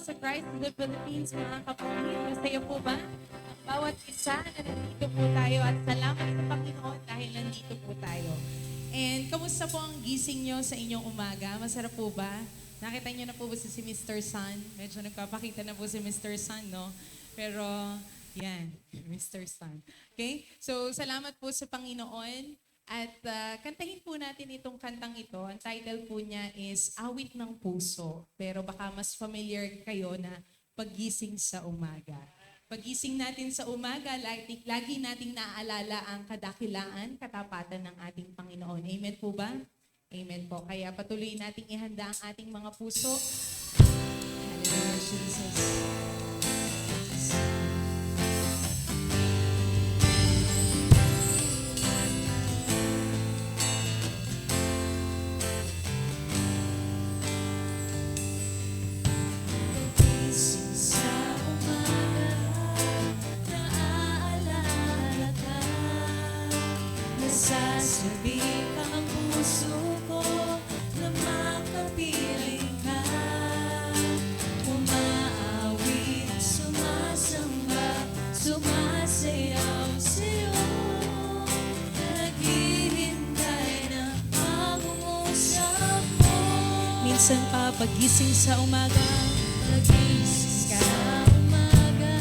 sa Christ in the Philippines, mga kapatid. Masaya po ba? Ang bawat isa na nandito po tayo at salamat sa Panginoon dahil nandito po tayo. And kamusta po ang gising nyo sa inyong umaga? Masarap po ba? Nakita nyo na po ba si Mr. Sun? Medyo nagpapakita na po si Mr. Sun, no? Pero, yan, Mr. Sun. Okay? So, salamat po sa Panginoon. At kantahin po natin itong kantang ito. Ang title po niya is Awit ng Puso. Pero baka mas familiar kayo na Paggising sa Umaga. Paggising natin sa umaga, lagi nating naaalala ang kadakilaan, katapatan ng ating Panginoon. Amen po ba? Amen po. Kaya patuloy nating ihanda ang ating mga puso. Hallelujah, Jesus. Sasabik ang puso ko na makapiling ka. Umaawit, sumasamba, sumasayaw sa'yo. Naghihintay na pangungusap mo. Minsan pa pagising sa umaga, pagising sa umaga,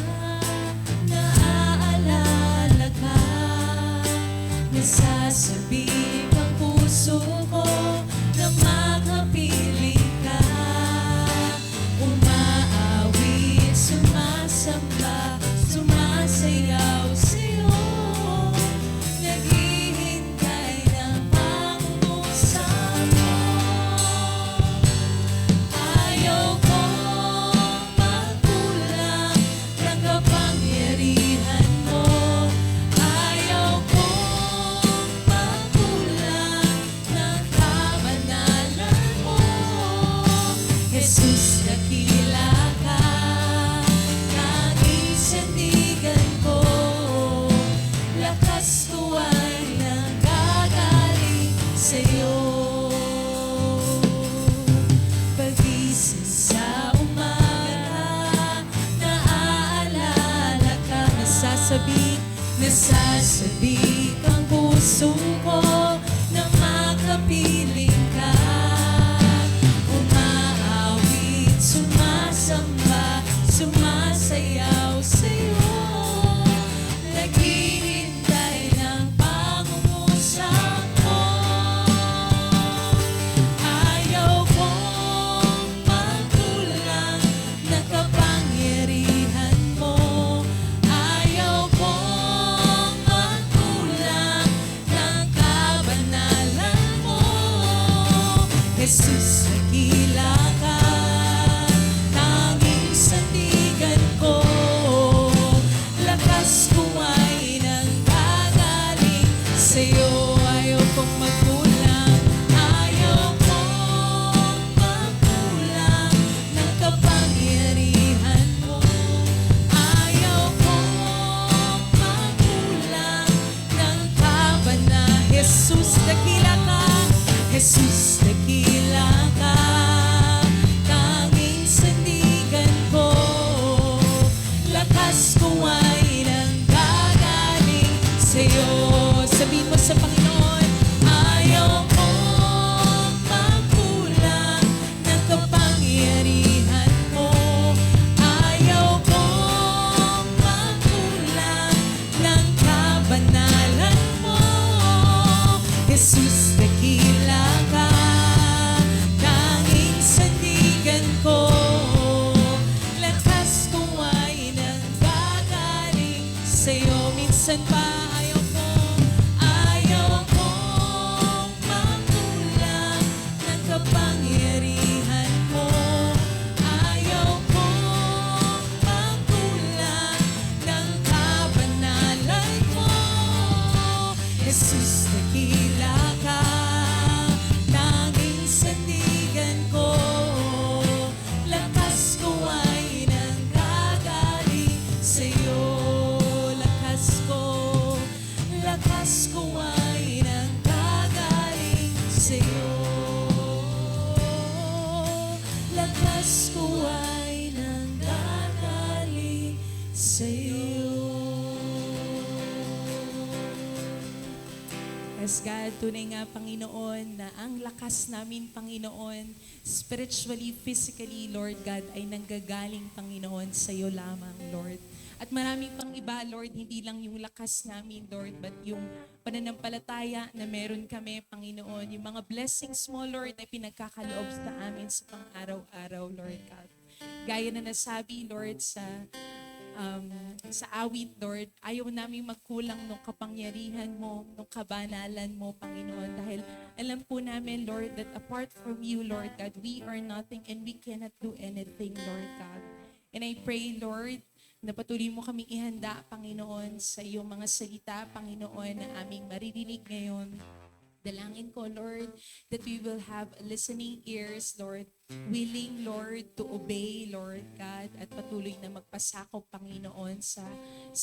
naaalala ka. Nasasabik ang puso ko na makapiling ka. Umaawit, sumasamba, sumasayaw sa'yo. Naghihintay ng pangungusap mo. Ayaw kong magkulang ng kapangyarihan mo. Ayaw kong magkulang ng kabanalan mo. Jesus, dakila ka, tanging sandigan ko. Lakas ko ay nanggagaling sa'yo. Pagising sa umaga, naaalala ka. Nasasabik ang puso ko na makapiling ka. Umaawit, sumasamba, sumasayaw sa'yo. Naghihintay ng pangungusap mo. Ayaw kong magkulang ng kapangyarihan mo. Ayaw kong magkulang ng kabanalan mo. Jesus, dakila ka, tanging sandigan ko. Lakas ko ay nanggagaling sa'yo. Ayaw kong magkulang, ayaw kong magkulang ng kapangyarihan mo. Ayaw kong magkulang ng kabanalan. Jesus, dakila ka. Jesus, dakila ka, tanging sandigan ko. Lakas ko ay nanggagaling sa'yo. Sabihin mo sa Panginoon, ayaw kong magkulang ng kapangyarihan mo. Ayaw kong magkulang ng kabanalan mo. Jesus, dakila ka, tanging sandigan ko. Lakas ko ay nanggagaling sa'yo. Minsan pa ayaw kong magkulang ng kapangyarihan mo. Ayaw kong magkulang ng kabanalan mo. Jesus, dakila ka, tanging sandigan ko. Lakas ko ay nanggagaling sa'yo. Lakas ko ay nanggagaling sa'yo. Lakas ko ay nanggagaling Yes, God, tunay nga, Panginoon, na ang lakas namin, Panginoon, spiritually, physically, Lord God, ay nanggagaling, Panginoon, sa iyo lamang, Lord. At marami pang iba, Lord, hindi lang yung lakas namin, Lord, but yung pananampalataya na meron kami, Panginoon, yung mga blessings mo, Lord, ay pinagkakaloob sa amin sa pang-araw-araw, Lord God. Gaya na nasabi, Lord, sa awit, Lord, ayaw namin magkulang nung kapangyarihan mo, nung kabanalan mo, Panginoon. Dahil alam po namin, Lord, that apart from you, Lord God, we are nothing and we cannot do anything, Lord God. And I pray, Lord, na patuloy mo kaming ihanda, Panginoon, sa iyong mga salita, Panginoon, na aming maririnig ngayon. Dalangin ko, Lord, that we will have listening ears, Lord, willing, Lord, to obey, Lord God, at patuloy na magpasakop, Panginoon, sa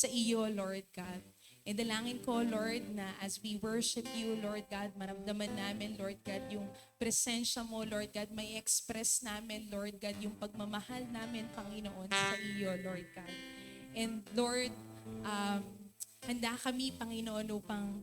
iyo, Lord God. And dalangin ko, Lord, na as we worship you, Lord God, maramdaman namin, Lord God, yung presensya mo, Lord God, may express namin, Lord God, yung pagmamahal namin, Panginoon, sa iyo, Lord God. And Lord, handa kami, Panginoon, upang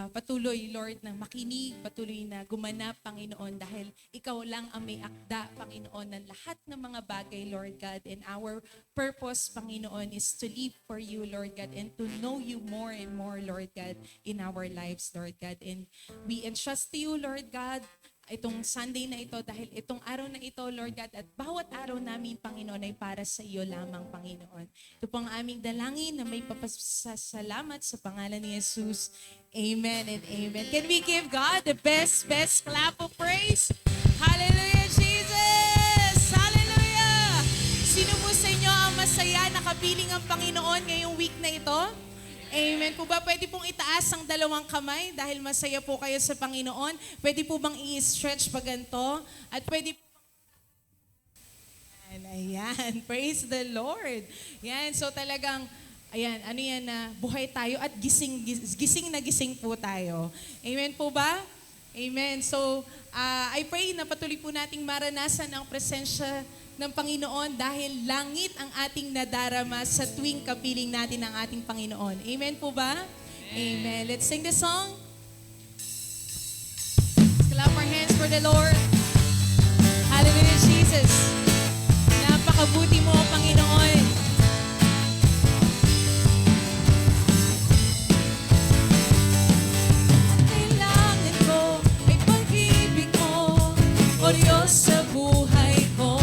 patuloy, Lord, na makinig, patuloy na gumanap, Panginoon, dahil ikaw lang ang may akda, Panginoon, ng lahat ng mga bagay, Lord God. And our purpose, Panginoon, is to live for you, Lord God, and to know you more and more, Lord God, in our lives, Lord God. And we entrust to you, Lord God, itong Sunday na ito dahil itong araw na ito, Lord God, at bawat araw namin, Panginoon, ay para sa iyo lamang, Panginoon. Ito po ang aming dalangin na may papasalamat sa pangalan ni Jesus. Amen and amen. Can we give God the best clap of praise? Hallelujah, Jesus! Hallelujah! Sino mo sa inyo ang masaya nakapiling ang Panginoon ngayong week na ito? Amen. Kung ba pwede pong itaas ang dalawang kamay dahil masaya po kayo sa Panginoon? Pwede po bang i-stretch pa ganito? At pwede po ayan, praise the Lord. Yan, so talagang, ayan, ano yan na buhay tayo at gising na gising po tayo. Amen po ba? Amen. So, I pray na patuloy po nating maranasan ang presensya ng Panginoon dahil langit ang ating nadarama sa tuwing kapiling natin ng ating Panginoon. Amen po ba? Amen. Let's sing the song. Let's clap our hands for the Lord. Hallelujah, Jesus. Napakabuti mo, Panginoon. Ang kailangan ko ay pag-ibig mo, O Diyos, sa buhay ko.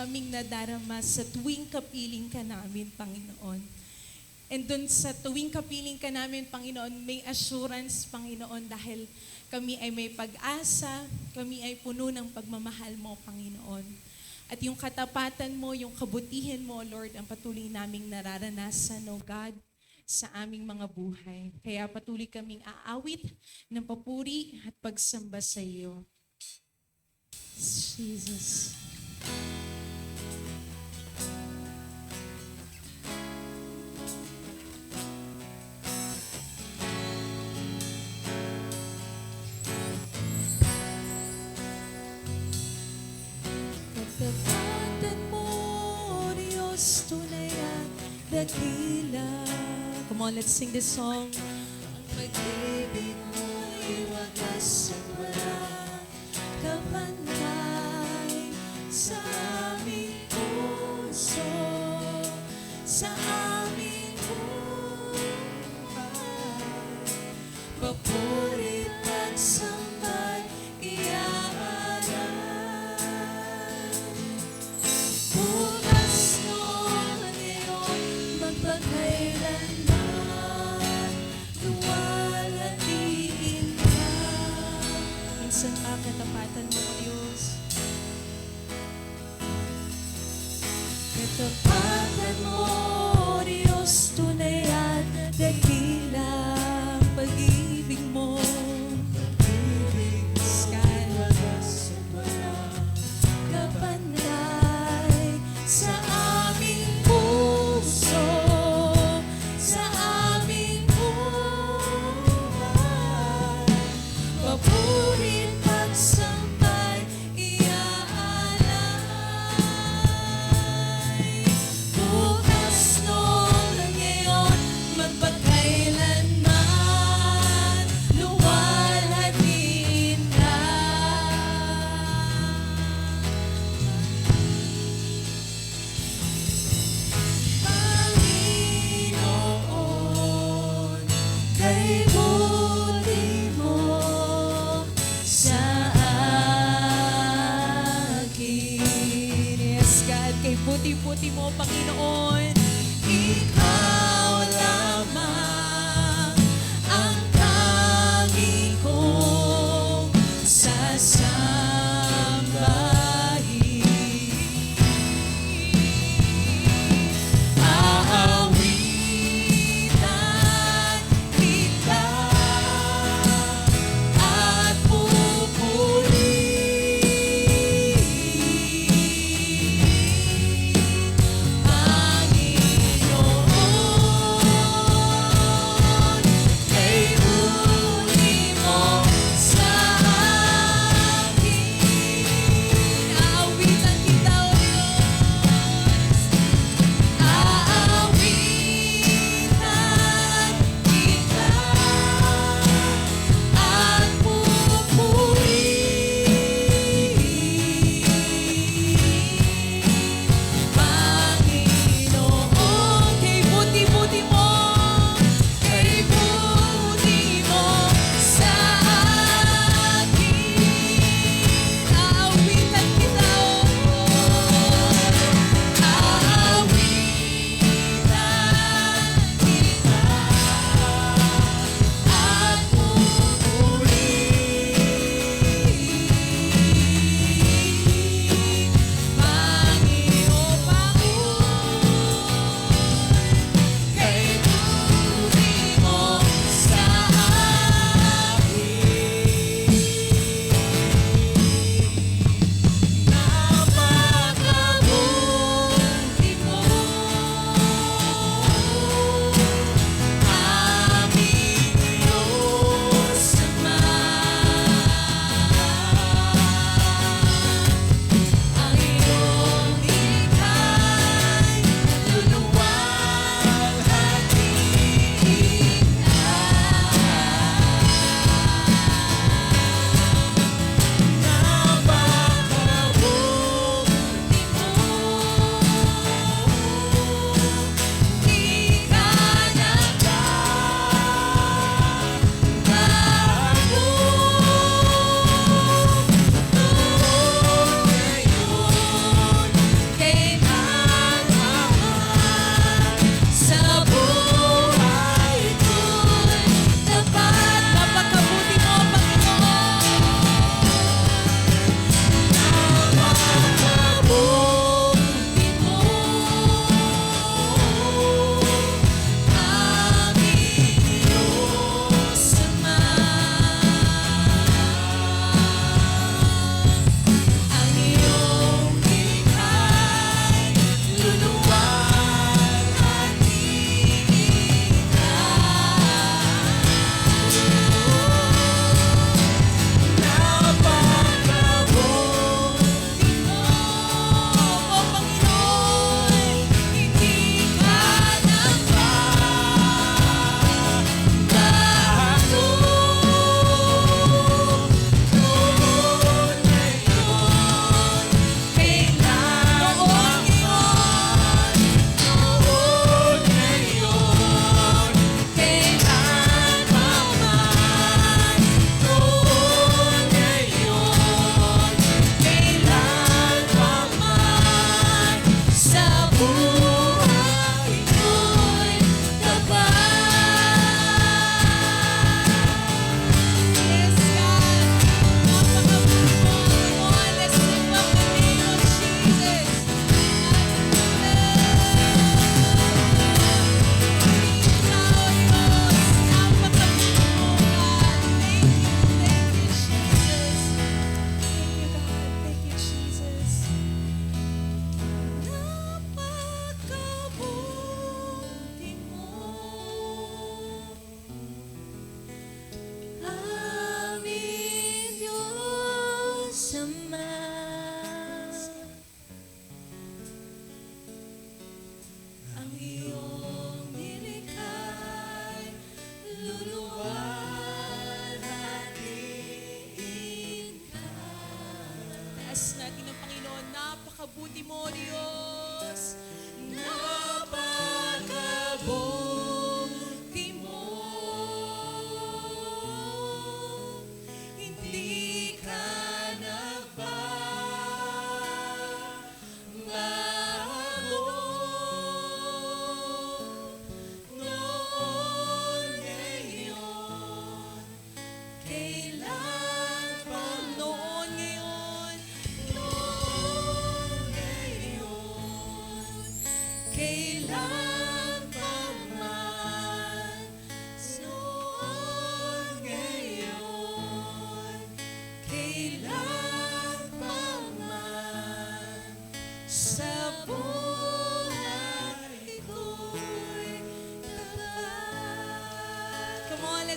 aming nadarama sa tuwing kapiling ka namin, Panginoon. And dun sa tuwing kapiling ka namin, Panginoon, may assurance, Panginoon, dahil kami ay may pag-asa, kami ay puno ng pagmamahal mo, Panginoon. At yung katapatan mo, yung kabutihan mo, Lord, ang patuloy naming nararanasan, O God, sa aming mga buhay. Kaya patuloy kaming aawit ng papuri at pagsamba sa iyo. Jesus. Katapatan mo, Diyos, tunay at dakila. Come on, let's sing this song. Ang pag-ibig mo'y wagas at walang kapantay sa aming puso, sa aming buhay. Papuri at sambay iaaral. Bukas noon ngayon, magpagkailanman, luwalhatiin ka. Minsan pa katapatan mo, O Diyos. Katapatan mo, Diyos, tunay at dakila. Pag-ibig mo, sky, wagas at walang kapantay sa aming puso, sa aming buhay. Papurit pagsampay iaalay. Bukas noon at ngayon, magpagkailanman, luwalhatiin ka. Panginoon, kay buti mo sa akin. Yes, God, kay puti-puti mo, Panginoon. Ikaw lamang ang tanging kong sasambahin. Aawitan kita at pupurihin, Panginoon.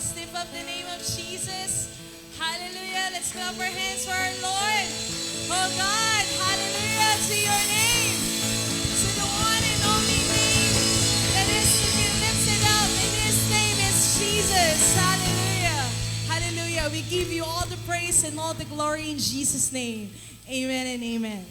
Let's lift up the name of Jesus. Hallelujah. Let's clap our hands for our Lord. Oh God, hallelujah to your name. To the one and only name that is to be lifted up. And his name is Jesus. Hallelujah. Hallelujah. We give you all the praise and all the glory in Jesus' name. Amen and amen.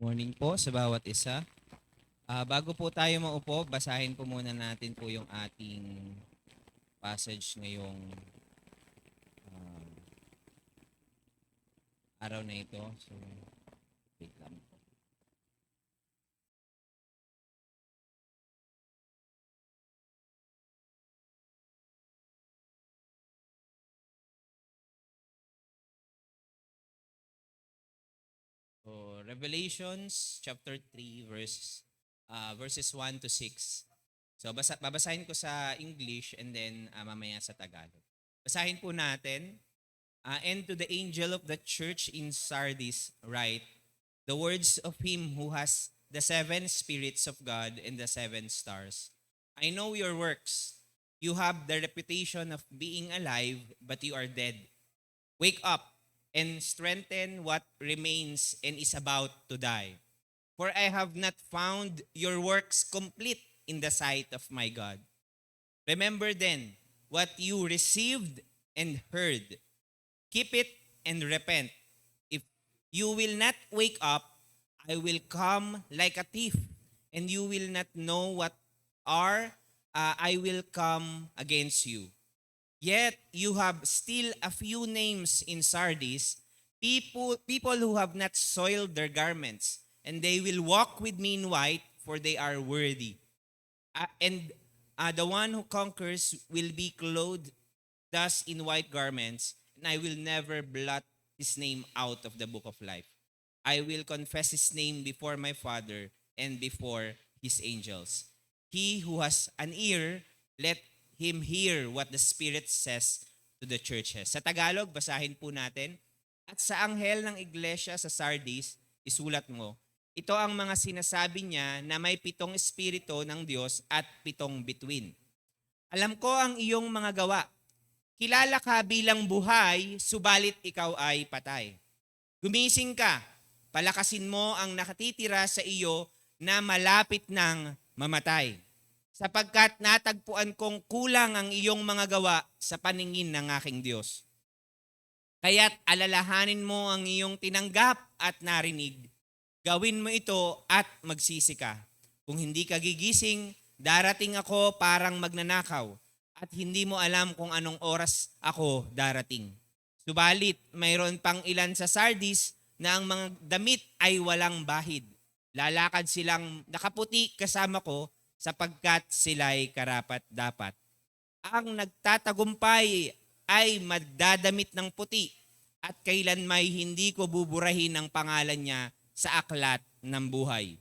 Morning po sa bawat isa. Bago po tayo maupo, basahin po muna natin po yung ating passage ngayong ah, araw na ito. So, wait lang po. So, Revelations chapter 3 verses 1 to 6. So babasahin ko sa English and then mamaya sa Tagalog. Basahin po natin. And to the angel of the church in Sardis write, the words of him who has the seven spirits of God and the seven stars. I know your works, You have the reputation of being alive, but you are dead. Wake up and strengthen what remains and is about to die. For I have not found your works complete in the sight of my God. Remember then what you received and heard. Keep it and repent. If you will not wake up, I will come like a thief, and you will not know what are I will come against you. Yet you have still a few names in Sardis, people who have not soiled their garments, and they will walk with me in white, for they are worthy. And the one who conquers will be clothed thus in white garments, and I will never blot his name out of the book of life. I will confess his name before my Father and before his angels. He who has an ear, let him hear what the Spirit says to the churches. Sa Tagalog, basahin po natin. At sa anghel ng iglesia sa Sardis, isulat mo, ito ang mga sinasabi niya na may 7 espiritu ng Diyos at 7 bituin. Alam ko ang iyong mga gawa. Kilala ka bilang buhay, subalit ikaw ay patay. Gumising ka, palakasin mo ang nakatitira sa iyo na malapit ng mamatay. Sapagkat natagpuan kong kulang ang iyong mga gawa sa paningin ng aking Diyos. Kaya't alalahanin mo ang iyong tinanggap at narinig. Gawin mo ito at magsisi ka. Kung hindi ka gigising, darating ako parang magnanakaw at hindi mo alam kung anong oras ako darating. Subalit, mayroon pang ilan sa Sardis na ang mga damit ay walang bahid. Lalakad silang nakaputi kasama ko sapagkat sila'y karapat-dapat. Ang nagtatagumpay ay magdadamit ng puti at kailanmay hindi ko buburahin ang pangalan niya sa aklat ng buhay.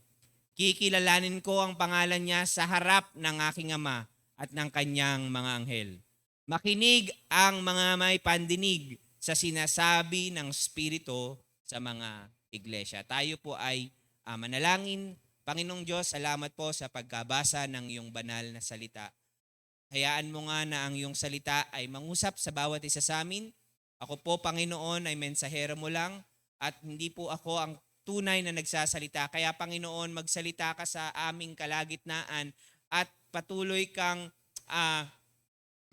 Kikilalanin ko ang pangalan niya sa harap ng aking Ama at ng kanyang mga anghel. Makinig ang mga may pandinig sa sinasabi ng Espiritu sa mga iglesia. Tayo po ay manalangin. Panginoong Diyos, salamat po sa pagkabasa ng iyong banal na salita. Hayaan mo nga na ang iyong salita ay mangusap sa bawat isa sa amin. Ako po, Panginoon, ay mensahero mo lang at hindi po ako ang tunay na nagsasalita. Kaya, Panginoon, magsalita ka sa aming kalagitnaan at patuloy kang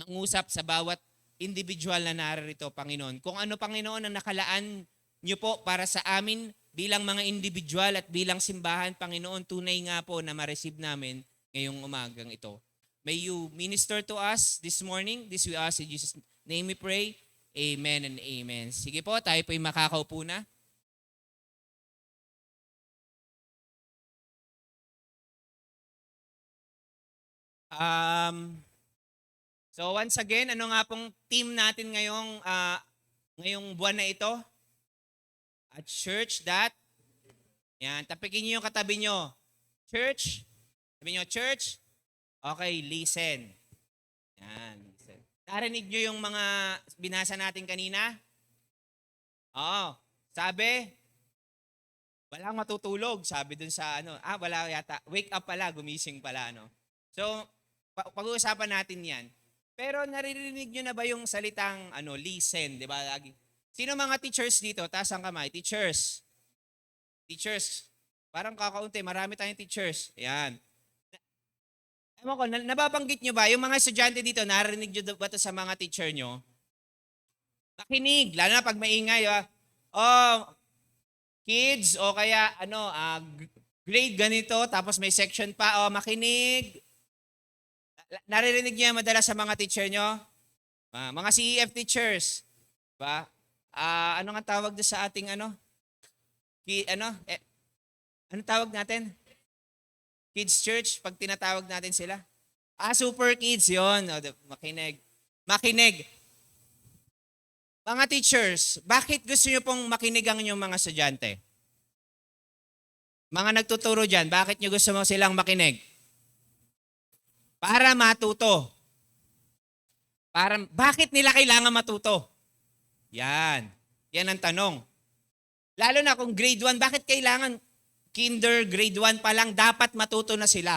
mangusap sa bawat individual na narito, Panginoon. Kung ano, Panginoon, ang nakalaan niyo po para sa amin, bilang mga individual at bilang simbahan, Panginoon, tunay nga po na ma-receive namin ngayong umagang ito. May you minister to us this morning. This we ask in Jesus' name we pray. Amen and amen. Sige po, tayo po'y makakaupo na. So once again, ano nga pong team natin ngayong buwan na ito? A church that, yan, tapikin niyo yung katabi niyo. Church, sabi niyo, church, okay, listen. Yan, listen. Narinig niyo yung mga binasa natin kanina? Oo, sabi, walang matutulog, sabi dun sa wala yata, wake up pala, gumising pala, So, pag-uusapan natin yan. Pero naririnig niyo na ba yung salitang listen, di ba? Sino mga teachers dito? Taas ang kamay. Teachers. Teachers. Parang kakaunti. Marami tayong teachers. Ayan. Ewan ko, nababanggit nyo ba? Yung mga estudyante dito, narinig nyo ba ito sa mga teacher nyo? Makinig. Lalo na pag maingay. Kids, o kaya grade ganito, tapos may section pa. Makinig. Naririnig nyo madalas sa mga teacher nyo? Mga CEF teachers. Ba? Ano nga tawag doon sa ating ano tawag natin? Kids Church, pag tinatawag natin sila. Super Kids, yon. Makinig. Makinig. Mga teachers, bakit gusto nyo pong makinig ang inyong mga estudyante? Mga nagtuturo dyan, bakit nyo gusto mo silang makinig? Para matuto. Bakit nila kailangan matuto? Yan. Yan ang tanong. Lalo na kung grade 1, bakit kailangan grade 1 pa lang dapat matuto na sila?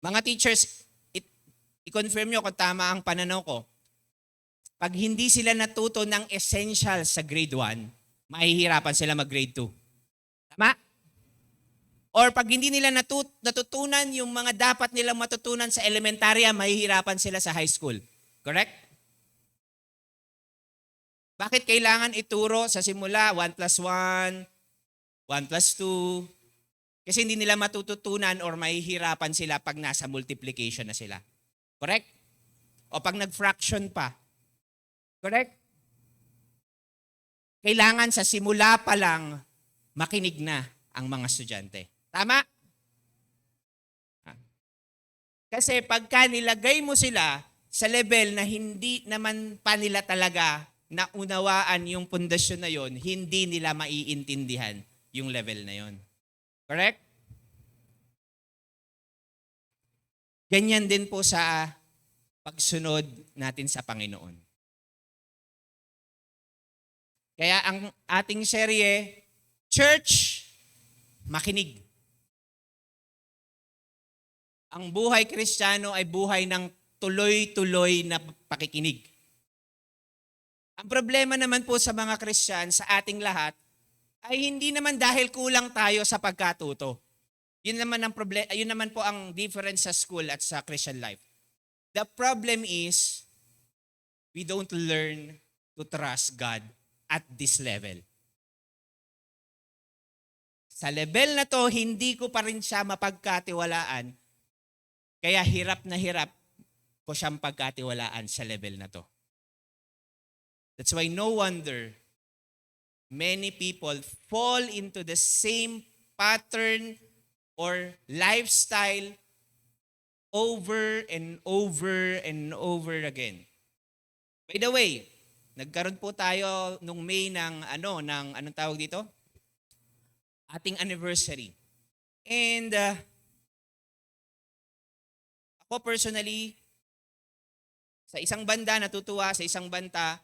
Mga teachers, i-confirm nyo kung tama ang pananaw ko. Pag hindi sila natuto ng essential sa grade 1, mahihirapan sila mag-grade 2. Tama? Or pag hindi nila natutunan yung mga dapat nilang matutunan sa elementarya, mahihirapan sila sa high school. Correct? Bakit kailangan ituro sa simula 1 plus 1, 1 plus 2? Kasi hindi nila matututunan or mahihirapan sila pag nasa multiplication na sila. Correct? O pag nag-fraction pa. Correct? Kailangan sa simula pa lang makinig na ang mga estudyante. Tama? Kasi pagka nilagay mo sila sa level na hindi naman pa nila talaga naunawaan yung pundasyon na yon, hindi nila maiintindihan yung level na yon. Correct? Ganyan din po sa pagsunod natin sa Panginoon. Kaya ang ating serye, Church, makinig. Ang buhay Kristiyano ay buhay ng tuloy-tuloy na pakikinig. Ang problema naman po sa mga Kristiyan, sa ating lahat, ay hindi naman dahil kulang tayo sa pagkatuto. Yun naman po ang difference sa school at sa Christian life. The problem is, we don't learn to trust God at this level. Sa level na to, hindi ko pa rin siya mapagkatiwalaan, kaya hirap na hirap ko siyang pagkatiwalaan sa level na to. That's why no wonder many people fall into the same pattern or lifestyle over and over and over again. By the way, nagkaroon po tayo nung May ng anong tawag dito? Ating anniversary. And ako personally, sa isang banda natutuwa, sa isang banda,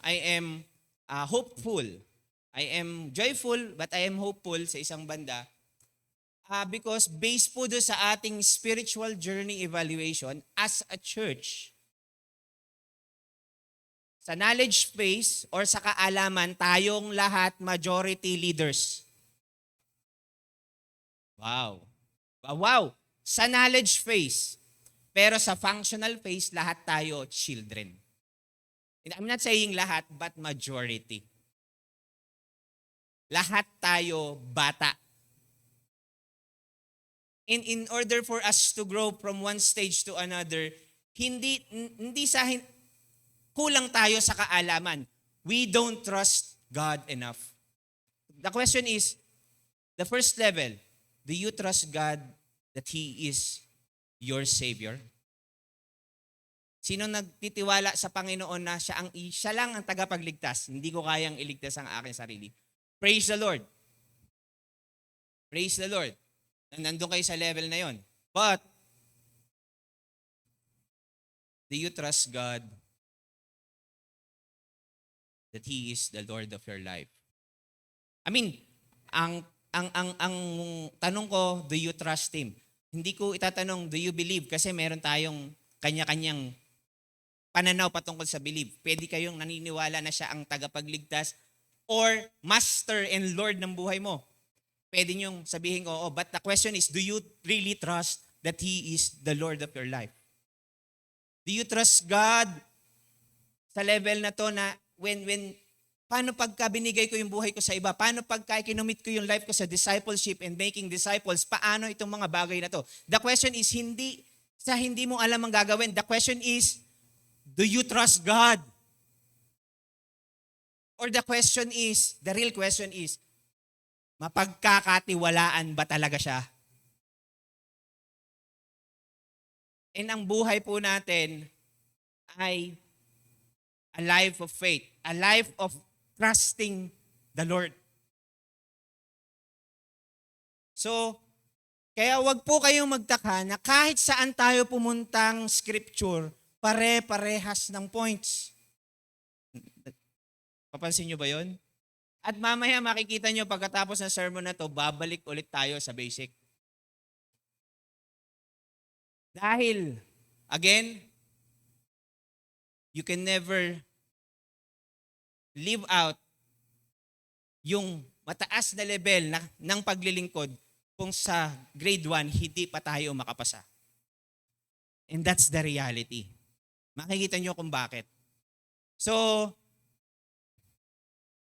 I am hopeful. I am joyful, but I am hopeful sa isang banda. Because based po doon sa ating spiritual journey evaluation as a church, sa knowledge base or sa kaalaman, tayong lahat majority leaders. Wow. Wow. Sa knowledge phase. Pero sa functional phase, lahat tayo children. I'm not saying lahat, but majority. Lahat tayo bata. In order for us to grow from one stage to another, hindi kulang tayo sa kaalaman. We don't trust God enough. The question is, the first level, do you trust God that He is your Savior? Sino nagtitiwala sa Panginoon na siya lang ang tagapagligtas? Hindi ko kayang iligtas ang aking sarili. Praise the Lord. Praise the Lord. Nandun kayo sa level na yon. But, do you trust God that He is the Lord of your life? I mean, ang tanong ko, do you trust Him? Hindi ko itatanong, do you believe? Kasi meron tayong kanya-kanyang pananaw patungkol sa believe. Pwede kayong naniniwala na siya ang tagapagligtas or master and Lord ng buhay mo. Pwede niyong sabihin ko, but the question is, do you really trust that He is the Lord of your life? Do you trust God sa level na to na paano pagka binigay ko yung buhay ko sa iba? Paano pagka kinumit ko yung life ko sa discipleship and making disciples? Paano itong mga bagay na to? The question is, hindi mo alam ang gagawin. The question is, do you trust God? Or the real question is, mapagkakatiwalaan ba talaga siya? And ang buhay po natin ay a life of faith, a life of trusting the Lord. So, kaya wag po kayong magtaka na kahit saan tayo pumuntang scripture, pare-parehas ng points. Papansin nyo ba yon? At mamaya makikita nyo pagkatapos ng sermon na to, babalik ulit tayo sa basic. Dahil, again, you can never live out yung mataas na level ng paglilingkod kung sa grade 1, hindi pa tayo makapasa. And that's the reality. Makikita nyo kung bakit. So,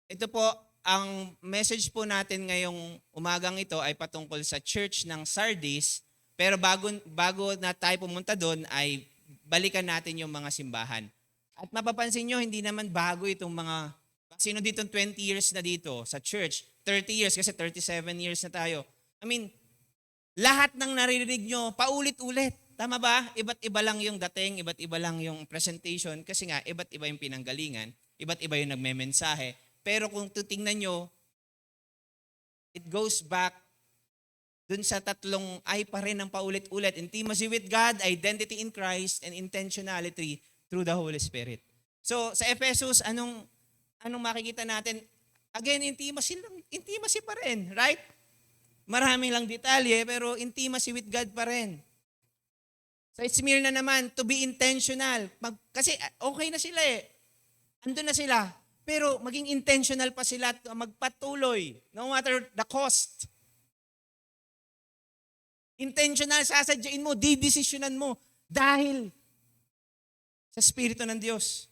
ito po, ang message po natin ngayong umagang ito ay patungkol sa church ng Sardis. Pero bago na tayo pumunta doon ay balikan natin yung mga simbahan. At mapapansin nyo, hindi naman bago itong mga, sino dito 20 years na dito sa church, 30 years kasi 37 years na tayo. I mean, lahat ng naririnig nyo, paulit-ulit. Tama ba? Iba't iba lang yung dating, iba't iba lang yung presentation kasi nga, iba't iba yung pinanggalingan, iba't iba yung nagmemensahe. Pero kung tutingnan nyo, it goes back dun sa tatlong ay pa rin ng paulit-ulit. Intimacy with God, identity in Christ, and intentionality through the Holy Spirit. So, sa Ephesus, anong makikita natin? Again, intimacy pa rin, right? Maraming lang detalye, pero intimacy with God pa rin. Sa Smyrna naman, to be intentional. Kasi okay na sila eh. Andun na sila. Pero maging intentional pa sila at magpatuloy, no matter the cost. Intentional, sasadyain mo, didesisyonan mo dahil sa Espiritu ng Diyos.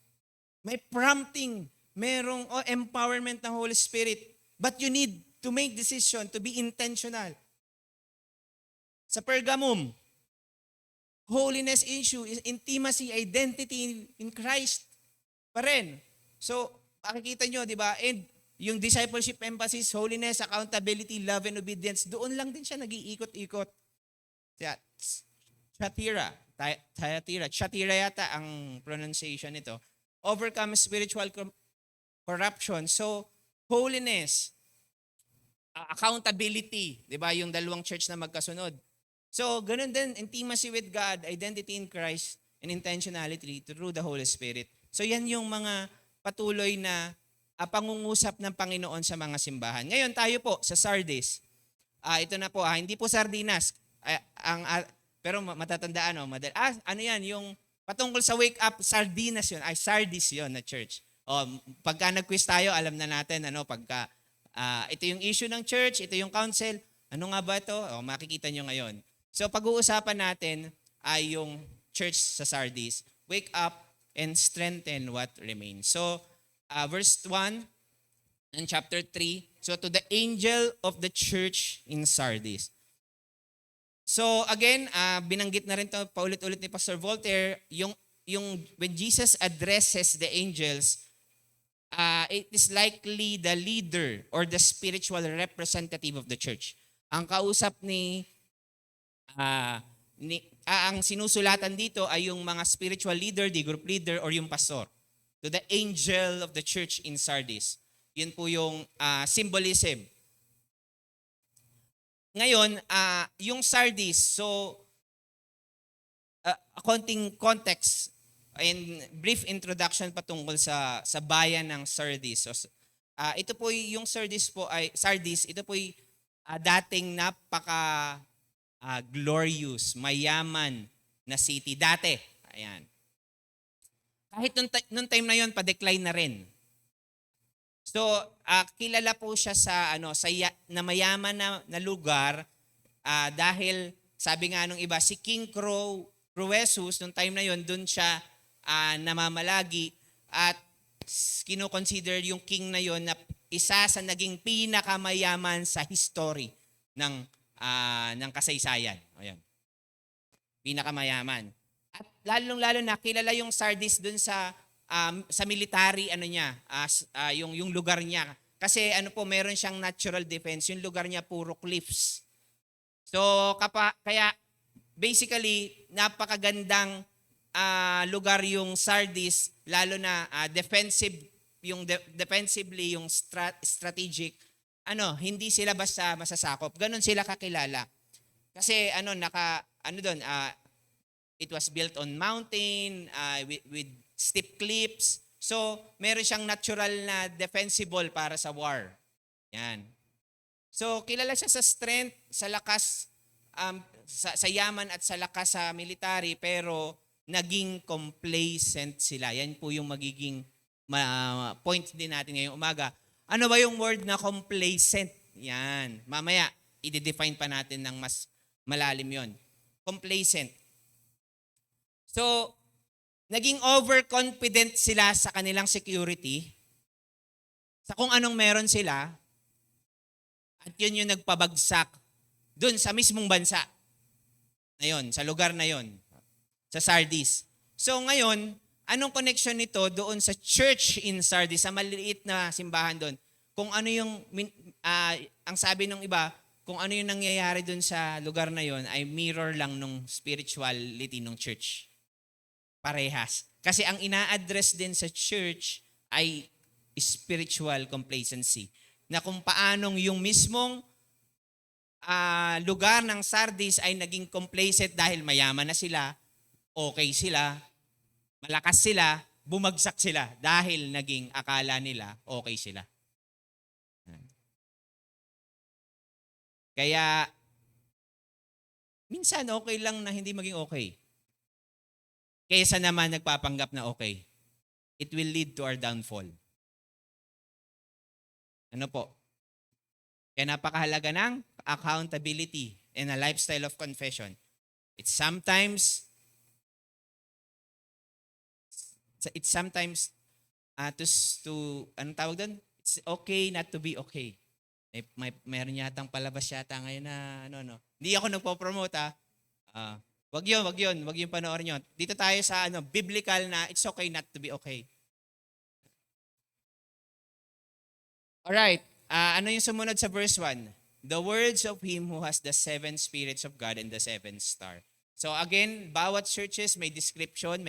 May prompting, merong empowerment ng Holy Spirit. But you need to make decision, to be intentional. Sa Pergamum, holiness issue is intimacy, identity in Christ pa rin. So, makikita nyo, di ba? And yung discipleship emphasis, holiness, accountability, love, and obedience, doon lang din siya nag-iikot-ikot. Thyatira yata ang pronunciation nito. Overcome spiritual corruption. So, holiness, accountability, di ba? Yung dalawang church na magkasunod. So, ganun din, intimacy with God, identity in Christ, and intentionality through the Holy Spirit. So, yan yung mga patuloy na pangungusap ng Panginoon sa mga simbahan. Ngayon tayo po sa Sardis. Ito na po, hindi po sardinas. Pero matatandaan, ano yan, yung patungkol sa wake up, sardinas yun, Sardis yun na church. Pagka nag-quiz tayo, alam na natin, pagka ito yung issue ng church, ito yung council, ano nga ba ito? Makikita nyo ngayon. So pag-uusapan natin ay yung church sa Sardis, wake up and strengthen what remains. So, verse 1 and chapter 3. So, to the angel of the church in Sardis. So, again, binanggit na rin ito paulit-ulit ni Pastor Voltaire, yung when Jesus addresses the angels, it is likely the leader or the spiritual representative of the church. Ang kausap ang sinusulatan dito ay yung mga spiritual leader, the group leader, or yung pastor. To the angel of the church in Sardis. Yun po yung symbolism. Ngayon, yung Sardis, so a konting context and brief introduction patungkol sa bayan ng Sardis. So, ito po yung Sardis, ito po dating napaka glorious, mayaman na city. Dati, ayan. Kahit nung time na yon, pa-decline na rin. So, kilala po siya sa na mayaman na lugar dahil sabi nga nung iba, si King Croesus, nung time na yon, doon siya namamalagi at kino-consider yung king na yon na isa sa naging pinakamayaman sa history ng kasaysayan. Ayan. Pinakamayaman. At lalong-lalo na kilala yung Sardis dun sa military yung lugar niya. Kasi meron siyang natural defense. Yung lugar niya puro cliffs. So kaya basically napakagandang lugar yung Sardis, lalo na defensively yung strategic. Hindi sila basta masasakop. Ganon sila kakilala. Kasi it was built on mountain with steep cliffs. So, meron siyang natural na defensible para sa war. Yan. So, kilala siya sa strength, sa lakas, sa yaman at sa lakas sa military, pero naging complacent sila. Yan po yung magiging point din natin ngayong umaga. Ano ba yung word na complacent? Yan. Mamaya, i-define pa natin ng mas malalim yon. Complacent. So, naging overconfident sila sa kanilang security, sa kung anong meron sila, at yun yung nagpabagsak dun sa mismong bansa na yun, sa lugar na yun, sa Sardis. So ngayon, anong connection nito doon sa church in Sardis, sa maliit na simbahan doon? Kung ano yung, ang sabi ng iba, kung ano yung nangyayari doon sa lugar na yon ay mirror lang nung spirituality ng church. Parehas. Kasi ang ina-address din sa church ay spiritual complacency. Na kung paanong yung mismong lugar ng Sardis ay naging complacent dahil mayaman na sila, okay sila, malakas sila, bumagsak sila dahil naging akala nila okay sila. Kaya, minsan okay lang na hindi maging okay. Kaysa naman nagpapanggap na okay. It will lead to our downfall. Ano po? Kaya napakahalaga ng accountability and a lifestyle of confession. It's sometimes anong tawag doon? It's okay not to be okay. Meron yatang palabas yata ngayon na Hindi ako nagpo-promote Wag yun panoorin nyo. Dito tayo sa biblical na it's okay not to be okay. Alright, ano yung sumunod sa verse 1? The words of him who has the 7 spirits of God and the 7th star. So again, bawat churches may description,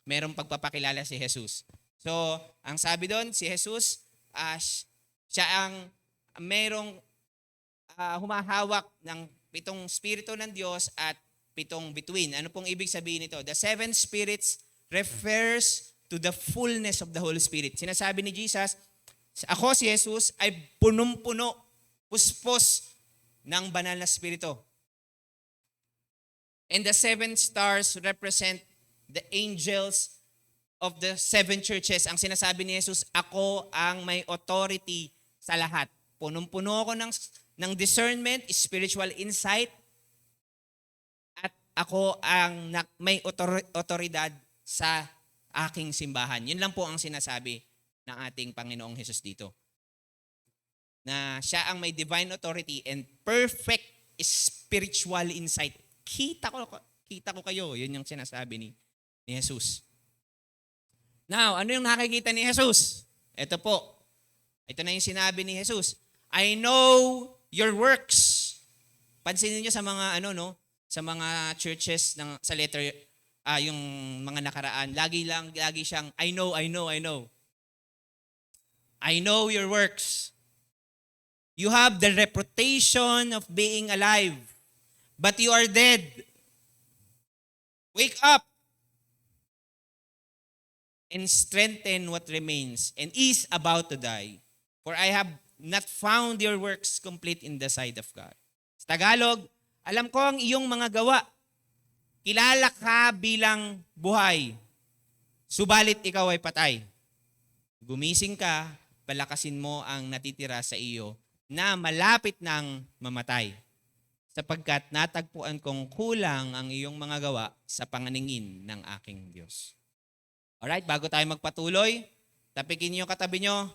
merong pagpapakilala si Jesus. So, ang sabi doon, si Jesus, siya ang merong humahawak ng 7 spirito ng Diyos at 7 bituin. Ano pong ibig sabihin nito? The 7 spirits refers to the fullness of the Holy Spirit. Sinasabi ni Jesus, ako si Jesus ay punong-puno, puspos ng banal na spirito. And the 7 stars represent the angels of the 7 churches. Ang sinasabi ni Jesus, ako ang may authority sa lahat. Punong-puno ako ng discernment, spiritual insight, at ako ang may otoridad sa aking simbahan. Yun lang po ang sinasabi ng ating Panginoong Jesus dito. Na siya ang may divine authority and perfect spiritual insight. Kita ko kayo. Yun yung sinasabi ni Jesus. Now, ano yung nakikita ni Jesus? Ito po. Ito na yung sinabi ni Jesus. I know your works. Pansinin niyo sa mga sa mga churches sa letter yung mga nakaraan, lagi siyang I know. I know your works. You have the reputation of being alive, but you are dead. Wake up and strengthen what remains and is about to die. For I have not found your works complete in the sight of God. Sa Tagalog, alam ko ang iyong mga gawa. Kilala ka bilang buhay. Subalit ikaw ay patay. Gumising ka, palakasin mo ang natitira sa iyo na malapit nang mamatay. Sapagkat natagpuan kong kulang ang iyong mga gawa sa panganingin ng aking Diyos. Alright, bago tayo magpatuloy, tapikin niyo katabi niyo,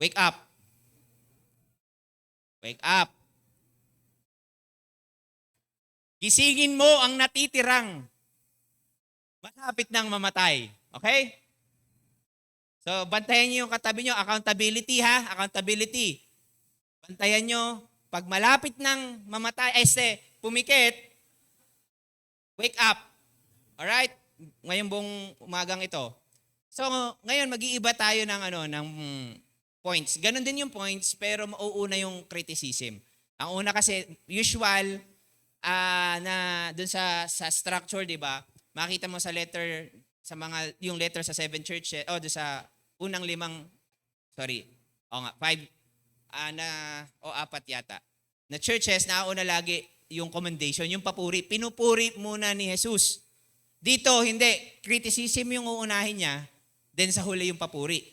wake up. Wake up. Gisingin mo ang natitirang malapit nang mamatay. Okay? So, bantayan niyo yung katabi niyo. Accountability Accountability. Bantayan niyo. Pag malapit nang mamatay, pumikit, wake up. Alright? Ngayong buong umagang ito. So, ngayon mag-iiba tayo ng points. Ganon din yung points, pero mauuna yung criticism. Ang una kasi, usual, na dun sa structure, di ba? Makita mo sa letter, yung letter sa 7 churches, doon sa unang 5, 4 yata, na churches, nauna lagi, yung commendation, yung papuri. Pinupuri muna ni Jesus. Dito, hindi. Criticism yung uunahin niya, then sa huli yung papuri.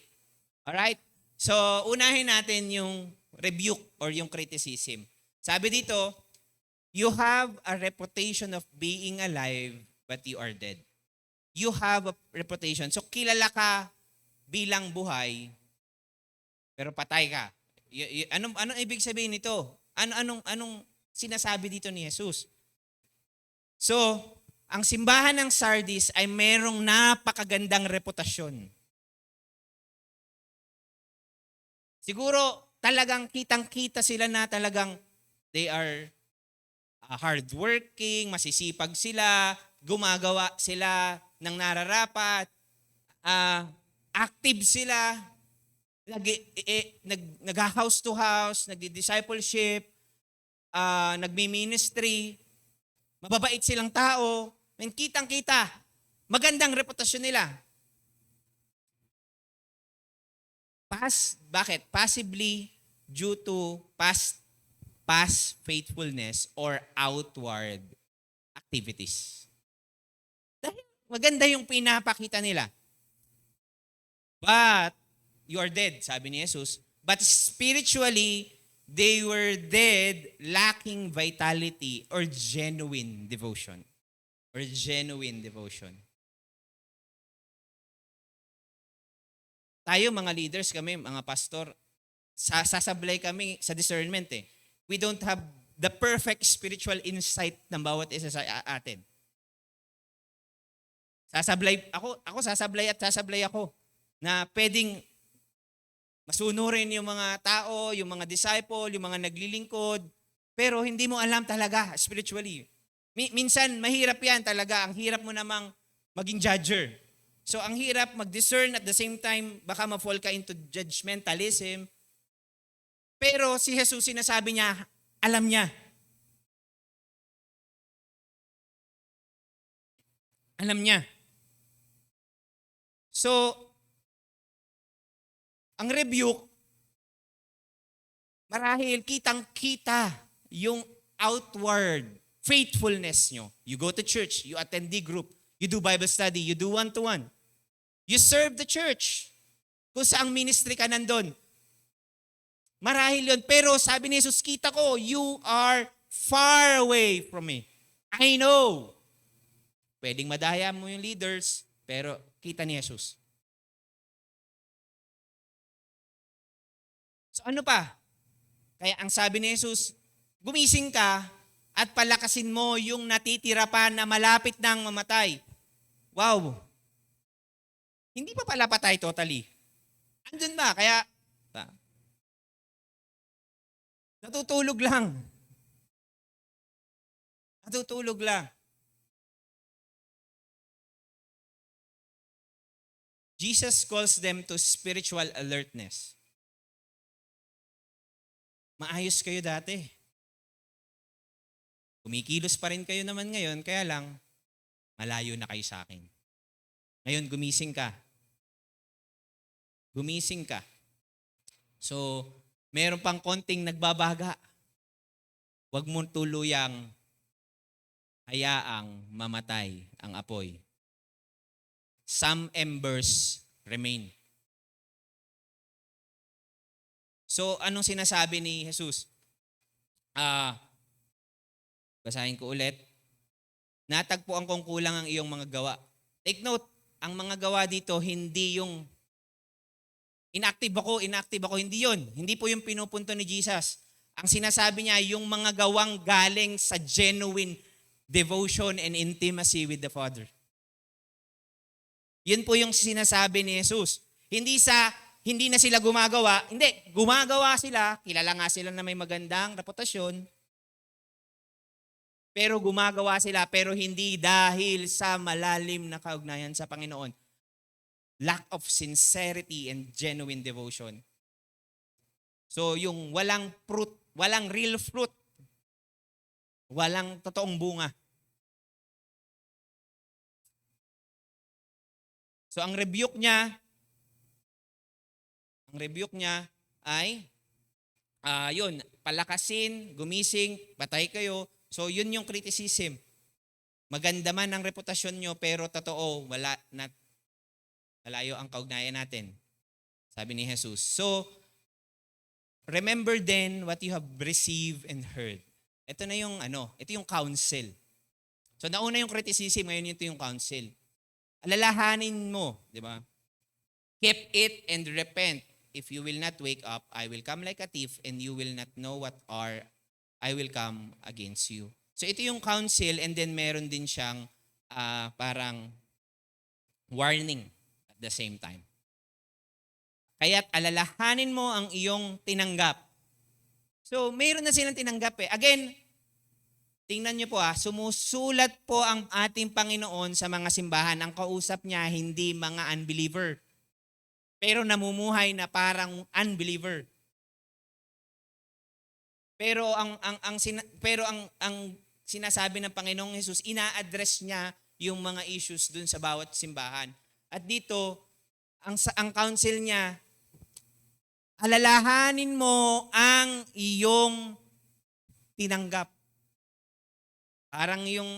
Alright? So, unahin natin yung rebuke or yung criticism. Sabi dito, you have a reputation of being alive, but you are dead. You have a reputation. So, kilala ka bilang buhay, pero patay ka. Anong ibig sabihin nito? Anong sinasabi dito ni Jesus? So, ang simbahan ng Sardis ay merong napakagandang reputasyon. Siguro talagang kitang-kita sila na talagang they are hardworking, masisipag sila, gumagawa sila ng nararapat, active sila, nag-house to house, nagdi-discipleship, nagmi-ministry, mababait silang tao, kitang-kita, magandang reputasyon nila. Bakit? Possibly due to past faithfulness or outward activities. Dahil maganda yung pinapakita nila. But you are dead, sabi ni Jesus. But spiritually, they were dead, lacking vitality or genuine devotion. Tayo mga leaders kami, mga pastor, sasablay kami sa discernment eh. We don't have the perfect spiritual insight ng bawat isa sa atin. Sasablay ako na pwedeng masunurin yung mga tao, yung mga disciple, yung mga naglilingkod, pero hindi mo alam talaga spiritually. Minsan mahirap yan talaga, ang hirap mo namang maging judger. So ang hirap mag-discern at the same time baka ma-fall ka into judgmentalism. Pero si Jesus sinasabi niya, alam niya. Alam niya. So, ang rebuke, marahil kitang-kita yung outward faithfulness nyo. You go to church, you attend the group, you do Bible study, you do one-to-one. You serve the church. Kung saang ministry ka nandun. Marahil yun. Pero sabi ni Jesus, kita ko, you are far away from me. I know. Pwedeng madaya mo yung leaders, pero kita ni Jesus. So ano pa? Kaya ang sabi ni Jesus, gumising ka at palakasin mo yung natitira pa na malapit nang mamatay. Wow! Hindi pa pala patay totally. Andun ba? Kaya, natutulog lang. Jesus calls them to spiritual alertness. Maayos kayo dati. Kumikilos pa rin kayo naman ngayon, kaya lang, malayo na kayo sa akin. Ngayon, gumising ka. So, meron pang konting nagbabaga. Huwag mo tuluyang hayaang mamatay ang apoy. Some embers remain. So, anong sinasabi ni Jesus? Basahin ko ulit. Natagpuan kong kulang ang iyong mga gawa. Take note, ang mga gawa dito, hindi yung inactive ako, hindi yun. Hindi po yung pinupunto ni Jesus. Ang sinasabi niya, yung mga gawang galing sa genuine devotion and intimacy with the Father. Yun po yung sinasabi ni Jesus. Hindi na sila gumagawa. Hindi, gumagawa sila. Kilala nga sila na may magandang reputasyon. Pero gumagawa sila, pero hindi dahil sa malalim na kaugnayan sa Panginoon. Lack of sincerity and genuine devotion. So yung walang fruit, walang real fruit, walang totoong bunga. So ang rebuke niya ay, palakasin, gumising, patay kayo, So yun yung criticism. Maganda man ang reputasyon nyo, pero totoo, malayo ang kaugnayan natin. Sabi ni Jesus. So, remember then what you have received and heard. Ito na yung ito yung counsel. So nauna yung criticism, ngayon ito yung counsel. Alalahanin mo, di ba? Keep it and repent. If you will not wake up, I will come like a thief and you will not know what hour I will come against you. So ito yung counsel and then meron din siyang parang warning at the same time. Kaya't alalahanin mo ang iyong tinanggap. So meron na silang tinanggap eh. Again, tingnan niyo po sumusulat po ang ating Panginoon sa mga simbahan. Ang kausap niya hindi mga unbeliever. Pero namumuhay na parang unbeliever. Pero ang sinasabi ng Panginoong Hesus, ina-address niya yung mga issues dun sa bawat simbahan. At dito, ang counsel niya, alalahanin mo ang iyong tinanggap. Parang yung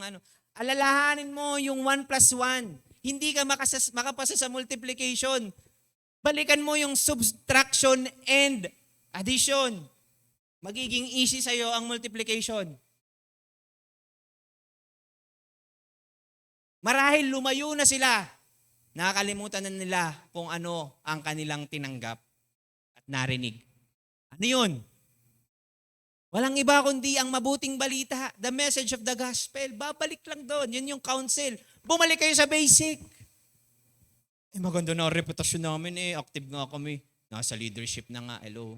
alalahanin mo yung 1 plus 1. Hindi ka makapasa sa multiplication. Balikan mo yung subtraction and addition. Magiging easy sa'yo ang multiplication. Marahil lumayo na sila. Nakakalimutan na nila kung ano ang kanilang tinanggap at narinig. Ano yun? Walang iba kundi ang mabuting balita, the message of the gospel. Babalik lang doon. Yun yung counsel. Bumalik kayo sa basic. Maganda na ang reputasyon namin Active nga kami. Nasa leadership na nga. Hello.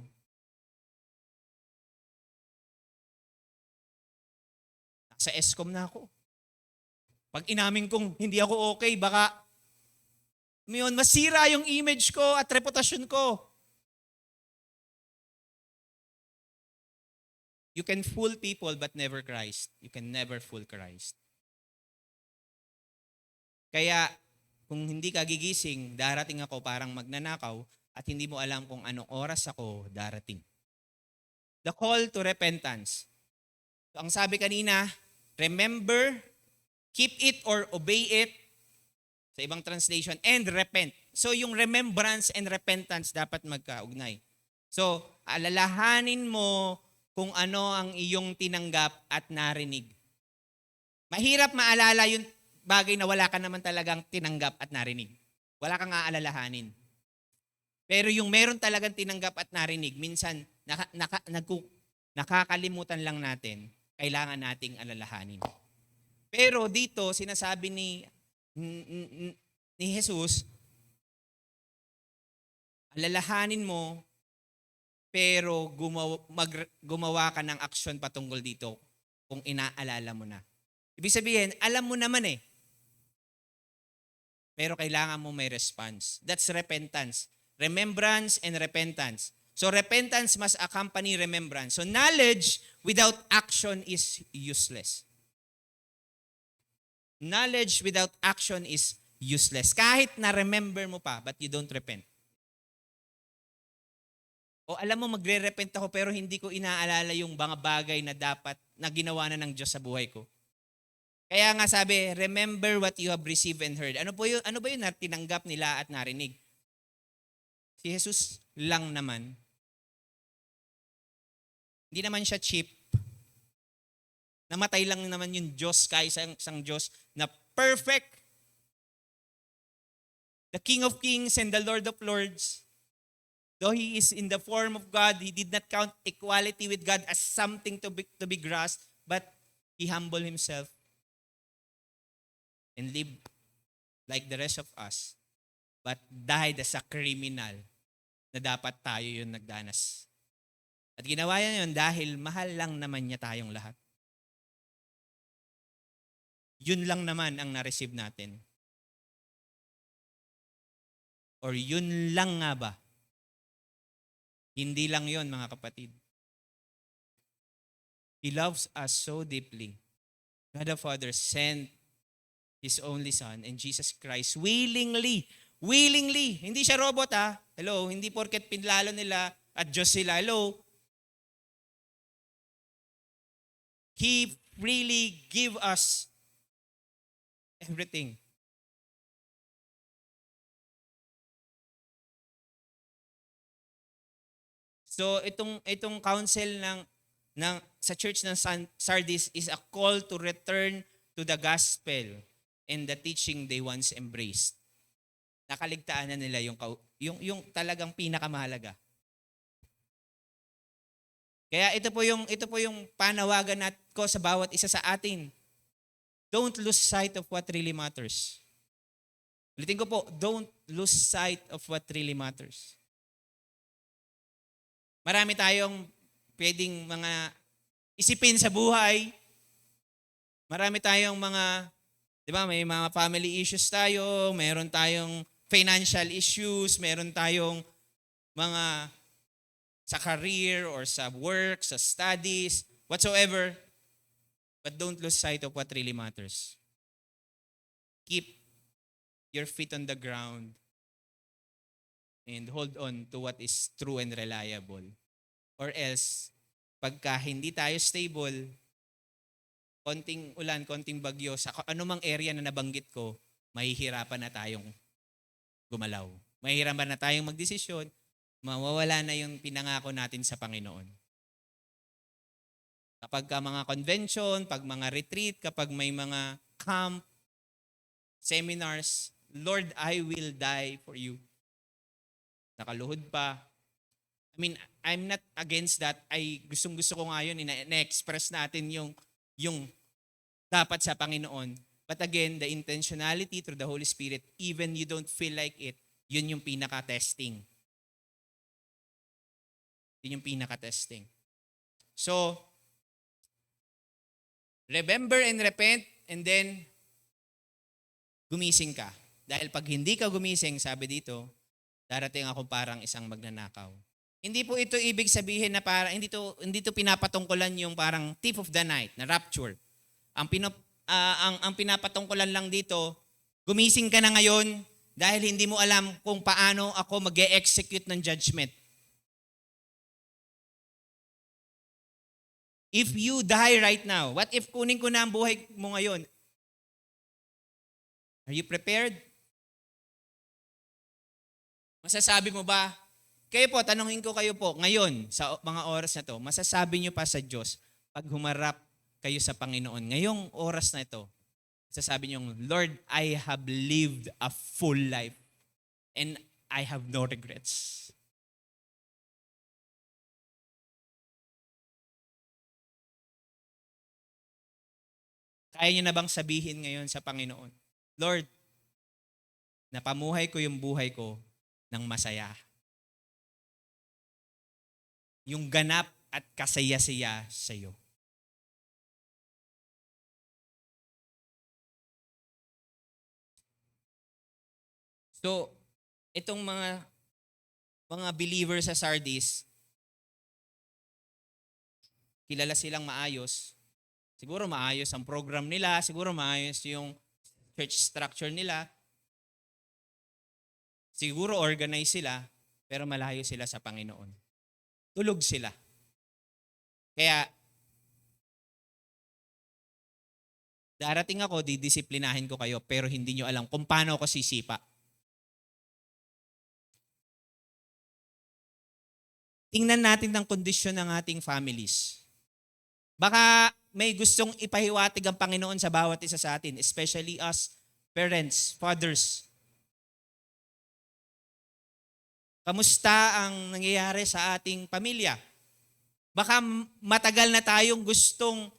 Nasa ESCOM na ako. Pag inamin kong hindi ako okay, baka masira yung image ko at reputasyon ko. You can fool people but never Christ. You can never fool Christ. Kaya, kung hindi ka gigising, darating ako parang magnanakaw at hindi mo alam kung anong oras ako darating. The call to repentance. So, ang sabi kanina, remember, keep it or obey it, sa ibang translation, and repent. So yung remembrance and repentance dapat magkaugnay. So alalahanin mo kung ano ang iyong tinanggap at narinig. Mahirap maalala yung bagay na wala ka naman talagang tinanggap at narinig. Wala kang aalalahanin. Pero yung meron talagang tinanggap at narinig, minsan nakakalimutan lang natin, kailangan nating alalahanin. Pero dito, sinasabi ni Jesus, alalahanin mo, pero gumawa ka ng aksyon patungkol dito kung inaalala mo na. Ibig sabihin, alam mo naman pero kailangan mo may response. That's repentance. Remembrance and repentance. So repentance must accompany remembrance. So knowledge without action is useless. Knowledge without action is useless. Kahit na-remember mo pa, but you don't repent. O alam mo, magre-repent ako pero hindi ko inaalala yung mga bagay na dapat na ginawa na ng Diyos sa buhay ko. Kaya nga sabi, remember what you have received and heard. Ano ba yun na tinanggap nila at narinig? Si Jesus lang naman. Hindi naman siya cheap. Namatay lang naman yung Diyos kaysa isang Diyos na perfect. The King of Kings and the Lord of Lords. Though He is in the form of God, He did not count equality with God as something to be grasped, but He humbled Himself and lived like the rest of us, but died as a criminal na dapat tayo yung nagdanas. At ginawa niya yun dahil mahal lang naman niya tayong lahat. Yun lang naman ang na-receive natin. Or yun lang nga ba? Hindi lang yun, mga kapatid. He loves us so deeply. God the Father sent His only Son and Jesus Christ willingly. Hindi siya robot Hello, hindi porket pinlalo nila at Diyos sila. Hello. He really give us everything. So itong counsel ng sa church ng Sardis is a call to return to the gospel and the teaching they once embraced. Nakaligtaan na nila yung talagang pinakamahalaga. Kaya ito po yung panawagan ko sa bawat isa sa atin. Don't lose sight of what really matters. Ulitin ko po, don't lose sight of what really matters. Marami tayong pwedeng mga isipin sa buhay. Marami tayong mga, di ba, may mga family issues tayo, meron tayong financial issues, meron tayong mga sa career or sa work, sa studies, whatsoever. But don't lose sight of what really matters. Keep your feet on the ground and hold on to what is true and reliable. Or else, pagka hindi tayo stable, konting ulan, konting bagyo, sa anumang area na nabanggit ko, mahihirapan na tayong gumalaw. Mahihirapan na tayong magdesisyon, mawawala na yung pinangako natin sa Panginoon. Kapag ka mga convention, pag mga retreat, kapag may mga camp, seminars, Lord, I will die for you. Nakaluhod pa. I mean, I'm not against that. Gustong-gusto ko nga yun, na-express natin yung dapat sa Panginoon. But again, the intentionality through the Holy Spirit, even you don't feel like it, yun yung pinaka-testing. Yun yung pinaka-testing. So, remember and repent, and then gumising ka. Dahil pag hindi ka gumising, sabi dito, darating ako parang isang magnanakaw. Hindi po ito ibig sabihin na parang hindi to pinapatungkulan yung parang thief of the night na rapture. Ang pinapatungkulan lang dito, gumising ka na ngayon dahil hindi mo alam kung paano ako mag-e-execute ng judgment. If you die right now, what if kunin ko na ang buhay mo ngayon? Are you prepared? Masasabi mo ba? Kayo po, tanungin ko kayo po, ngayon, sa mga oras na to, masasabi nyo pa sa Diyos, pag humarap kayo sa Panginoon, ngayong oras na ito, masasabi nyo, Lord, I have lived a full life and I have no regrets. Kaya nyo na bang sabihin ngayon sa Panginoon, Lord, napamuhay ko yung buhay ko ng masaya. Yung ganap at kasaya-saya sa iyo. So, itong mga believers sa Sardis, kilala silang maayos. Siguro maayos ang program nila, siguro maayos yung church structure nila. Siguro organized sila, pero malayo sila sa Panginoon. Tulog sila. Kaya, darating ako, didisiplinahin ko kayo, pero hindi nyo alam kung paano ako sisipa. Tingnan natin ang kondisyon ng ating families. Baka may gustong ipahiwatig ang Panginoon sa bawat isa sa atin, especially us parents, fathers. Kamusta ang nangyayari sa ating pamilya? Baka matagal na tayong gustong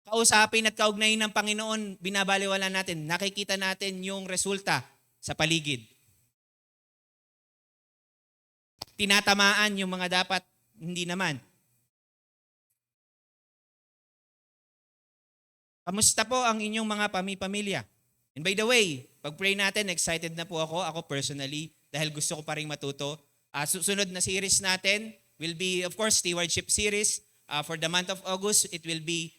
kausapin at kaugnayin ng Panginoon, binabaliwala natin, nakikita natin yung resulta sa paligid. Tinatamaan yung mga dapat, hindi naman. Kamusta po ang inyong mga pamilya? And by the way, pag-pray natin, excited na po ako personally, dahil gusto ko pa rin matuto. Susunod na series natin will be, of course, Stewardship Series. For the month of August, it will be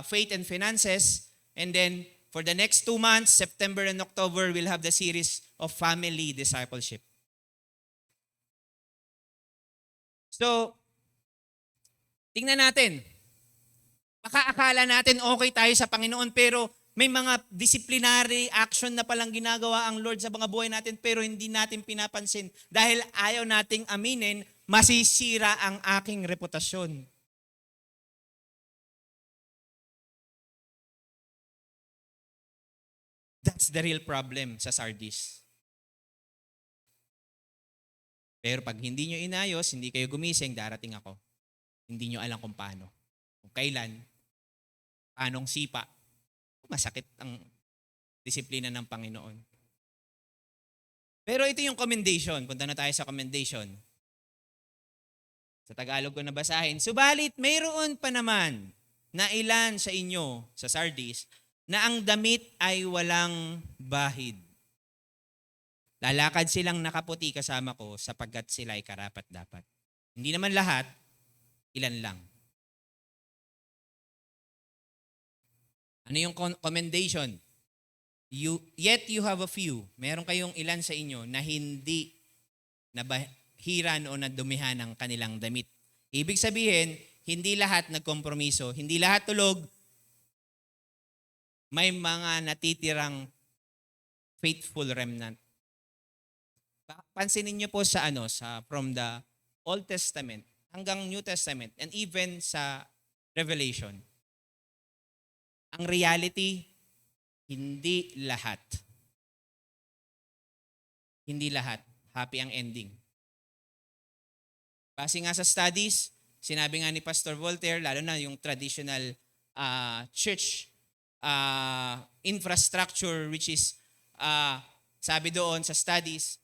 Faith and Finances. And then, for the next 2 months, September and October, we'll have the series of Family Discipleship. So, tingnan natin. Makaakala natin okay tayo sa Panginoon, pero may mga disciplinary action na palang ginagawa ang Lord sa mga buhay natin, pero hindi natin pinapansin dahil ayaw nating aminin, masisira ang aking reputasyon. That's the real problem sa Sardis. Pero pag hindi nyo inayos, hindi kayo gumising, darating ako. Hindi nyo alam kung paano. Kung kailan, paanong sipa. Masakit ang disiplina ng Panginoon. Pero ito yung commendation. Punta na tayo sa commendation. Sa Tagalog ko nabasahin. Subalit, mayroon pa naman na ilan sa inyo, sa Sardis, na ang damit ay walang bahid. Lalakad silang nakaputi kasama ko sapagkat sila ay karapat-dapat. Hindi naman lahat, ilan lang. Ano yung commendation? Yet you have a few. Meron kayong ilan sa inyo na hindi nabahiran o nadumihan ng kanilang damit. Ibig sabihin, hindi lahat nagkompromiso, hindi lahat tulog. May mga natitirang faithful remnant. Pansinin niyo po sa from the Old Testament hanggang New Testament and even sa Revelation. Ang reality, hindi lahat. Hindi lahat. Happy ang ending. Base nga sa studies, sinabi nga ni Pastor Voltaire, lalo na yung traditional church infrastructure, which is, sabi doon sa studies,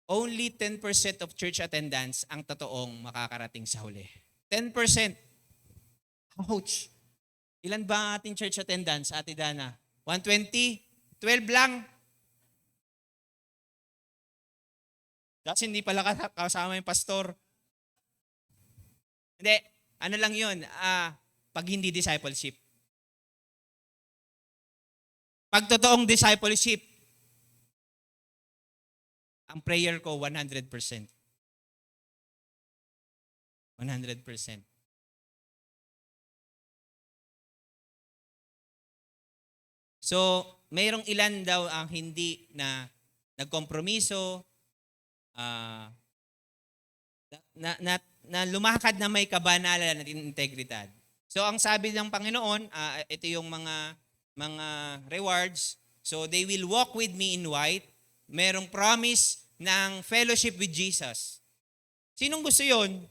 only 10% of church attendance ang totoong makakarating sa huli. 10%. Ouch! Ilan ba ang ating church attendance, Ate Dana? 120? 12 lang. Kasi hindi pala kasama yung pastor. Hindi, ano lang yun, pag hindi discipleship. Pag totoong discipleship, ang prayer ko 100%. 100%. So, mayroong ilan daw ang hindi na nagkompromiso, na lumakad na may kabanalan at integridad. So, ang sabi ng Panginoon, ito yung mga rewards. So, they will walk with me in white. Merong promise ng fellowship with Jesus. Sinong gusto yon?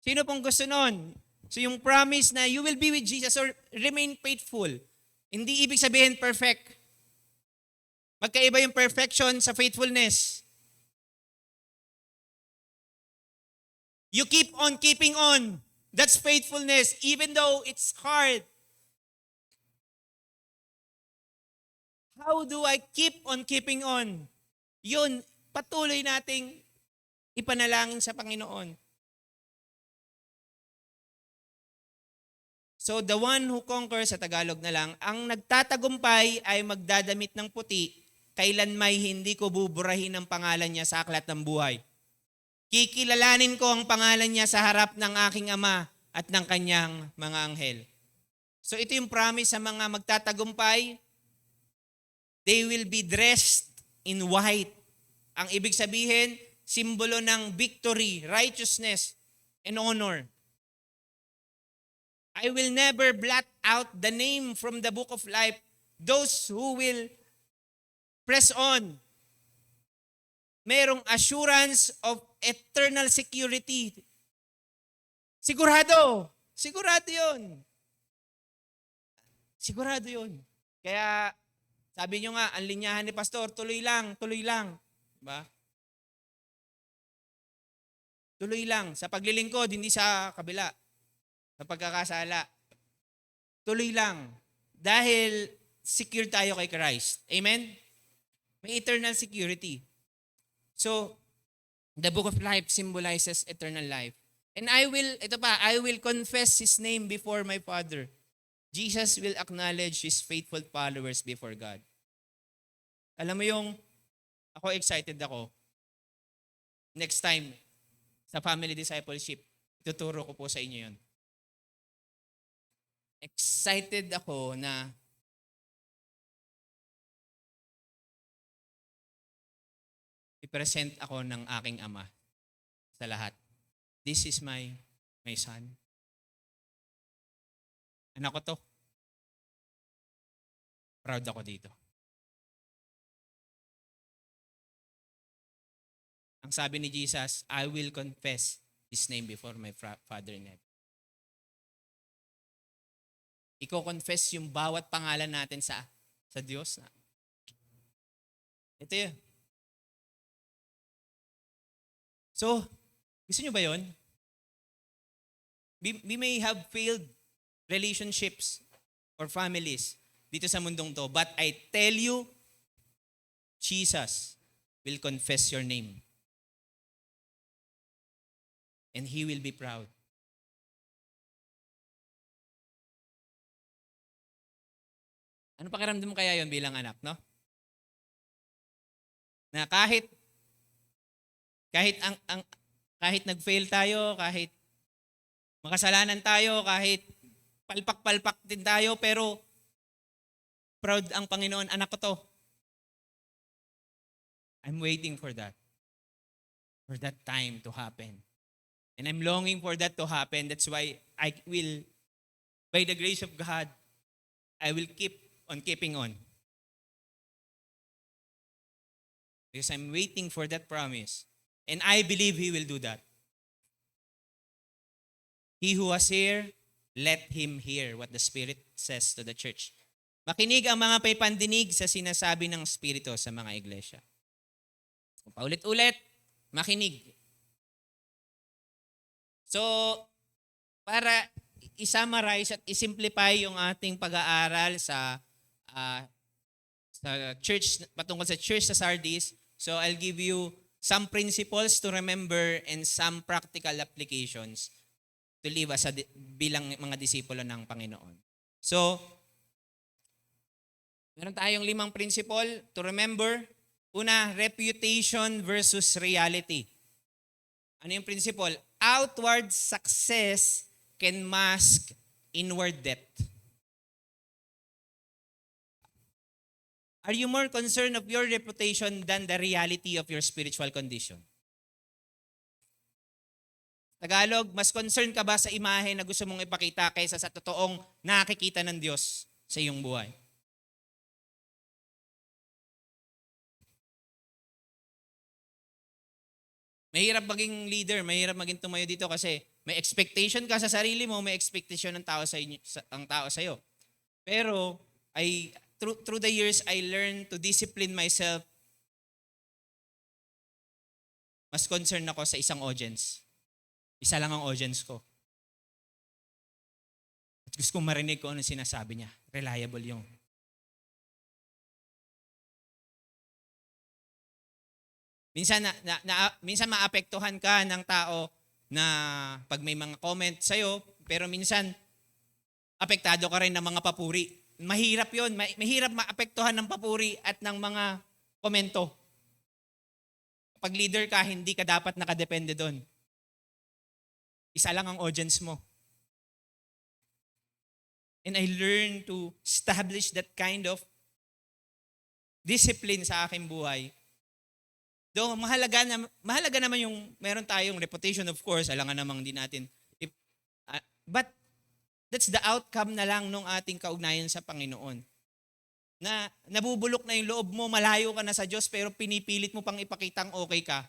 Sino pong gusto nun? So, yung promise na you will be with Jesus or remain faithful. Hindi ibig sabihin perfect. Magkaiba yung perfection sa faithfulness. You keep on keeping on. That's faithfulness, even though it's hard. How do I keep on keeping on? Yun, patuloy nating ipanalangin sa Panginoon. So the one who conquers, sa Tagalog na lang, ang nagtatagumpay ay magdadamit ng puti, kailan may hindi ko buburahin ang pangalan niya sa aklat ng buhay. Kikilalanin ko ang pangalan niya sa harap ng aking Ama at ng kanyang mga anghel. So ito yung promise sa mga magtatagumpay. They will be dressed in white. Ang ibig sabihin, simbolo ng victory, righteousness, and honor. I will never blot out the name from the book of life. Those who will press on. Merong assurance of eternal security. Sigurado. Sigurado yun. Sigurado yun. Kaya sabi nyo nga, ang linyahan ni Pastor, tuloy lang, tuloy lang. Diba? Tuloy lang. Sa paglilingkod, hindi sa kabila. Sa pagkakasala. Tuloy lang. Dahil secure tayo kay Christ. Amen? May eternal security. So, the book of life symbolizes eternal life. And I will confess His name before my Father. Jesus will acknowledge His faithful followers before God. Alam mo yung, excited ako. Next time, sa family discipleship, ituturo ko po sa inyo yun. excited ako na i-present ako ng aking ama sa lahat. This is my son. Anak ko to. Proud ako dito. Ang sabi ni Jesus, I will confess His name before my Father in heaven. Iko-confess yung bawat pangalan natin sa Diyos. Ito yun. So, gusto nyo ba yun? We may have failed relationships or families dito sa mundong to, but I tell you, Jesus will confess your name. And He will be proud. Ano pakiramdam mo kaya yon bilang anak, no? Na kahit nag-fail tayo, kahit makasalanan tayo, kahit palpak-palpak din tayo, pero proud ang Panginoon, anak ko to. I'm waiting for that time to happen. And I'm longing for that to happen. That's why I will, by the grace of God, I will keep on keeping on. Because I'm waiting for that promise. And I believe He will do that. He who was here, let him hear what the Spirit says to the church. Makinig ang mga paypandinig sa sinasabi ng Espiritu sa mga iglesia. Paulit-ulit, makinig. So, para i-summarize at i-simplify yung ating pag-aaral sa church, patungkol sa church sa Sardis, so I'll give you some principles to remember and some practical applications to live as bilang mga disipulo ng Panginoon. So, meron tayong 5 principle to remember. Una, reputation versus reality. Ano yung principle? Outward success can mask inward depth. Are you more concerned of your reputation than the reality of your spiritual condition? Tagalog, mas concerned ka ba sa imahe na gusto mong ipakita kaysa sa totoong nakikita ng Diyos sa iyong buhay? Mahirap maging leader, mahirap maging tumayo dito kasi may expectation ka sa sarili mo, may expectation ng tao ang tao sa iyo. Pero through the years I learned to discipline myself. Mas concerned ako sa isang audience. Isa lang ang audience ko. At gusto kong marinig ko anong sinasabi niya. Reliable yung. Minsan maapektuhan ka ng tao na pag may mga comment sa'yo, pero minsan apektado ka rin ng mga papuri. Mahirap yun. Mahirap maapektuhan ng papuri at ng mga komento. Pag leader ka, hindi ka dapat nakadepende doon. Isa lang ang audience mo. And I learned to establish that kind of discipline sa aking buhay. Though mahalaga naman yung meron tayong reputation, of course, alangan namang din natin. But that's the outcome na lang ng ating kaugnayan sa Panginoon. Na nabubulok na yung loob mo, malayo ka na sa Diyos, pero pinipilit mo pang ipakitang okay ka.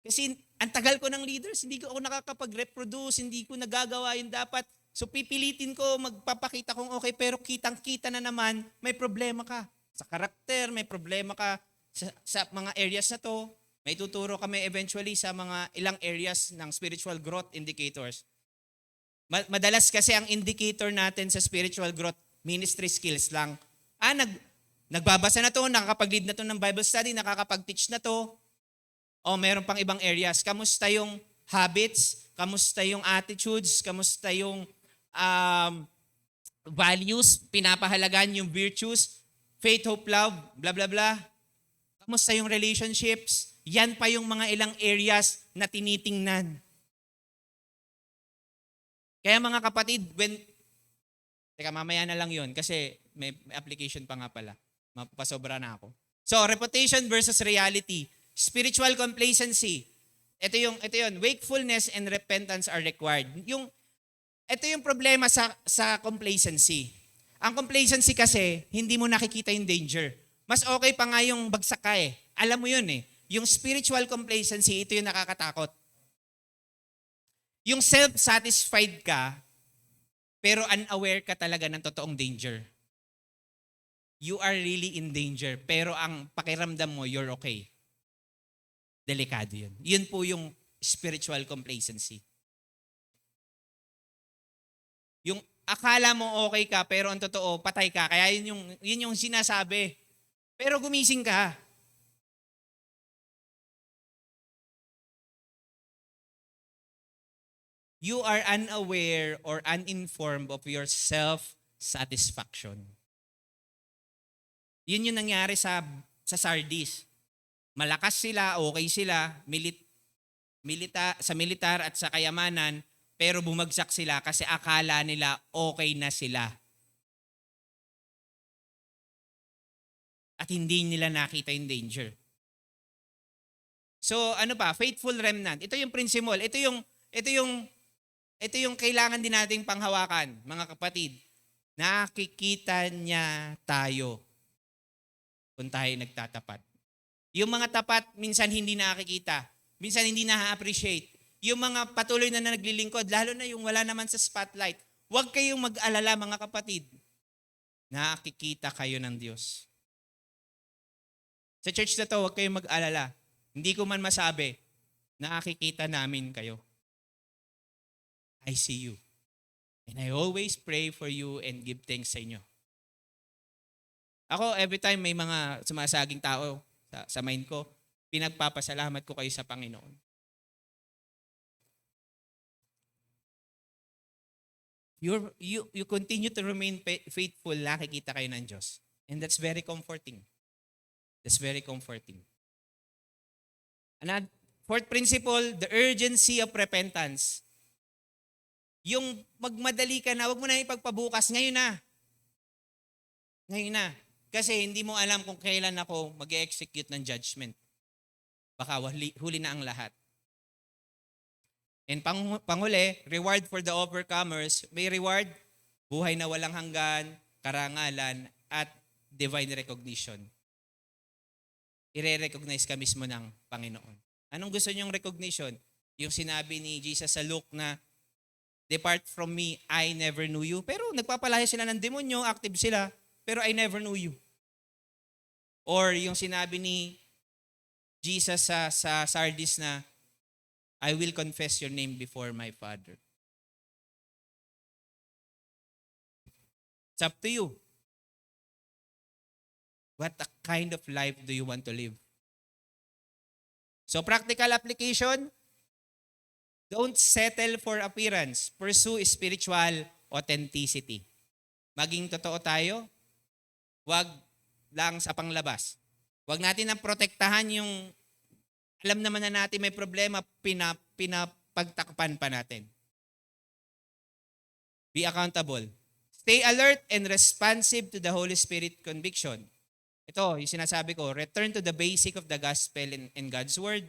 Kasi ang tagal ko ng leaders, hindi ko ako nakakapag-reproduce, hindi ko nagagawa yung dapat. So pipilitin ko, magpapakita kong okay, pero kitang-kita na naman, may problema ka. Sa karakter, may problema ka. Sa mga areas na to, may tuturo kami eventually sa mga ilang areas ng spiritual growth indicators. Madalas kasi ang indicator natin sa spiritual growth, ministry skills lang. Nagbabasa na to, nakakapag-lead na to ng Bible study, nakakapag-teach na to. O meron pang ibang areas. Kamusta yung habits? Kamusta yung attitudes? Kamusta yung values? Pinapahalagan yung virtues? Faith, hope, love, blah, blah, blah. Kamusta yung relationships? Yan pa yung mga ilang areas na tinitingnan. Kaya mga kapatid, Teka, mamaya na lang yun kasi may application pa nga pala. Mapasobra na ako. So, reputation versus reality. Spiritual complacency. Ito yun. Wakefulness and repentance are required. Ito yung problema sa complacency. Ang complacency kasi, hindi mo nakikita yung danger. Mas okay pa nga yung bagsak ka eh. Alam mo yun eh. Yung spiritual complacency, ito yung nakakatakot. Yung self-satisfied ka, pero unaware ka talaga ng totoong danger. You are really in danger, pero ang pakiramdam mo, you're okay. Delikado yun. Yun po yung spiritual complacency. Yung akala mo okay ka, pero ang totoo, patay ka. Kaya yun yung sinasabi. Pero gumising ka. You are unaware or uninformed of your self-satisfaction. Yun yung nangyari sa Sardis. Malakas sila, okay sila, sa militar at sa kayamanan, pero bumagsak sila kasi akala nila okay na sila. At hindi nila nakita yung danger. So ano pa? Faithful remnant. Ito yung principle. Ito yung kailangan din nating panghawakan, mga kapatid. Nakikita niya tayo kung tayo nagtatapat. Yung mga tapat, minsan hindi nakikita. Minsan hindi na-appreciate. Yung mga patuloy na naglilingkod, lalo na yung wala naman sa spotlight, huwag kayong mag-alala, mga kapatid. Nakikita kayo ng Diyos. Sa church na to, huwag kayong mag-alala. Hindi ko man masabi, nakikita namin kayo. I see you. And I always pray for you and give thanks sa inyo. Ako, every time may mga sumasaging tao sa mind ko, pinagpapasalamat ko kayo sa Panginoon. You continue to remain faithful, nakikita kayo ng Diyos. And that's very comforting. That's very comforting. Fourth principle, the urgency of repentance. Yung magmadali ka na, wag mo na ipagpabukas, ngayon na. Ngayon na. Kasi hindi mo alam kung kailan ako mag-execute ng judgment. Baka huli na ang lahat. And panghuli, reward for the overcomers. May reward, buhay na walang hanggan, karangalan, at divine recognition. I-recognize ka mismo ng Panginoon. Anong gusto niyong recognition? Yung sinabi ni Jesus sa Luke na, depart from me, I never knew you. Pero nagpapalaya sila ng demonyo, active sila, pero I never knew you. Or yung sinabi ni Jesus sa Sardis na, I will confess your name before my Father. It's up to you. What kind of life do you want to live? So practical application, don't settle for appearance. Pursue spiritual authenticity. Maging totoo tayo, wag lang sa panglabas. Wag natin ang protektahan yung alam naman na natin may problema, pinapagtakpan pa natin. Be accountable. Stay alert and responsive to the Holy Spirit conviction. Ito, yung sinasabi ko, return to the basic of the gospel and God's word.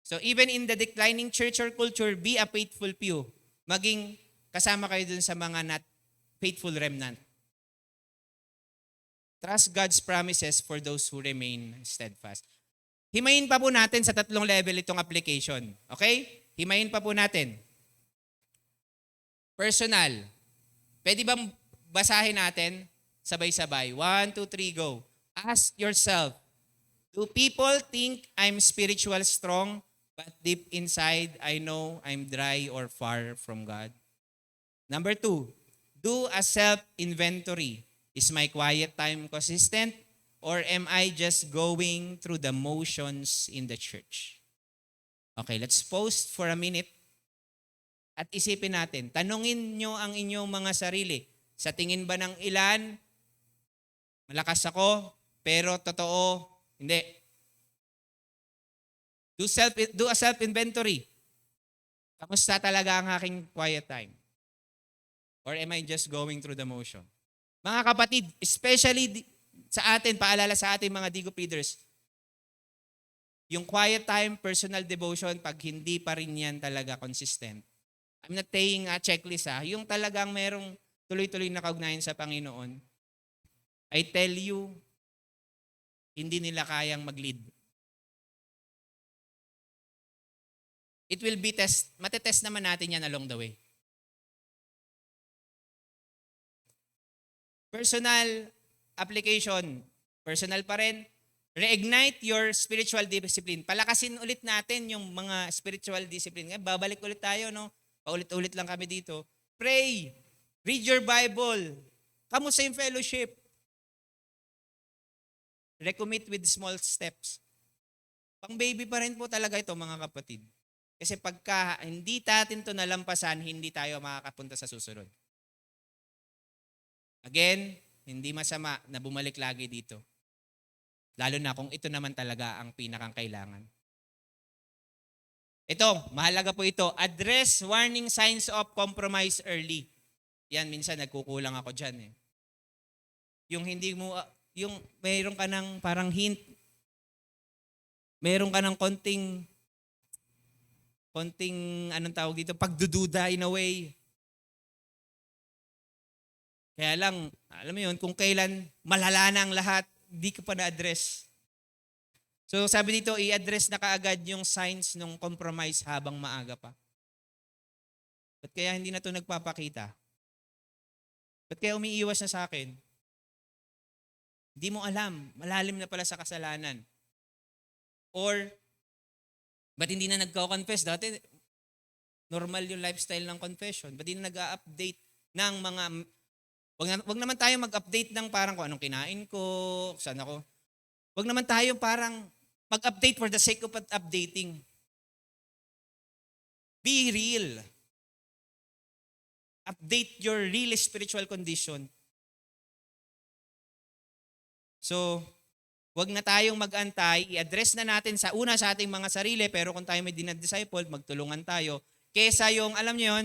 So even in the declining church or culture, be a faithful few. Maging kasama kayo dun sa mga not faithful remnant. Trust God's promises for those who remain steadfast. Himayin pa po natin sa 3 level itong application. Okay? Himayin pa po natin. Personal. Pwede bang basahin natin sabay-sabay? 1, 2, 3, go. Ask yourself, do people think I'm spiritual strong, but deep inside, I know I'm dry or far from God? Number 2, do a self-inventory. Is my quiet time consistent, or am I just going through the motions in the church? Okay, let's pause for a minute at isipin natin. Tanungin nyo ang inyong mga sarili. Sa tingin ba ng ilan, malakas ako, pero totoo, hindi. Do a self-inventory. Kamusta talaga ang aking quiet time? Or am I just going through the motion? Mga kapatid, especially sa atin, paalala sa ating mga Digop leaders, yung quiet time, personal devotion, pag hindi pa rin yan talaga consistent. I'm not saying checklist yung talagang merong tuloy-tuloy na kaugnayan sa Panginoon. I tell you, hindi nila kayang mag-lead. It will be matetest naman natin yan along the way. Personal application, personal pa rin. Reignite your spiritual discipline. Palakasin ulit natin yung mga spiritual discipline. Babalik ulit tayo, no? Paulit-ulit lang kami dito. Pray. Read your Bible. Kamusta yung fellowship? Recommit with small steps. Pang baby pa rin po talaga ito, mga kapatid. Kasi pagka hindi natin ito nalampasan, hindi tayo makakapunta sa susunod. Again, hindi masama na bumalik lagi dito. Lalo na kung ito naman talaga ang pinakang kailangan. Ito, mahalaga po ito. Address warning signs of compromise early. Yan, minsan nagkukulang ako dyan. Yung hindi mo, yung mayroon ka ng parang hint. Mayroon ka ng konting, anong tawag dito, pagdududa in a way. Kaya lang, alam mo yun, kung kailan malala na ang lahat, di ko pa na-address. So sabi dito, i-address na kaagad yung signs ng compromise habang maaga pa. Ba't kaya hindi na ito nagpapakita? Ba't kaya umiiwas na sa akin? Hindi mo alam, malalim na pala sa kasalanan. Or, ba't hindi na nagko-confess? Dati, normal yung lifestyle ng confession. Ba't hindi na nag-update ng mga... Wag naman tayo mag-update ng parang kung anong kinain ko, saan ako. Wag naman tayo parang mag-update for the sake of updating. Be real. Update your real spiritual condition. So, wag na tayong mag-antay. I-address na natin sa ating mga sarili, pero kung tayo may dinadisciple, magtulungan tayo. Kesa yung, alam niyo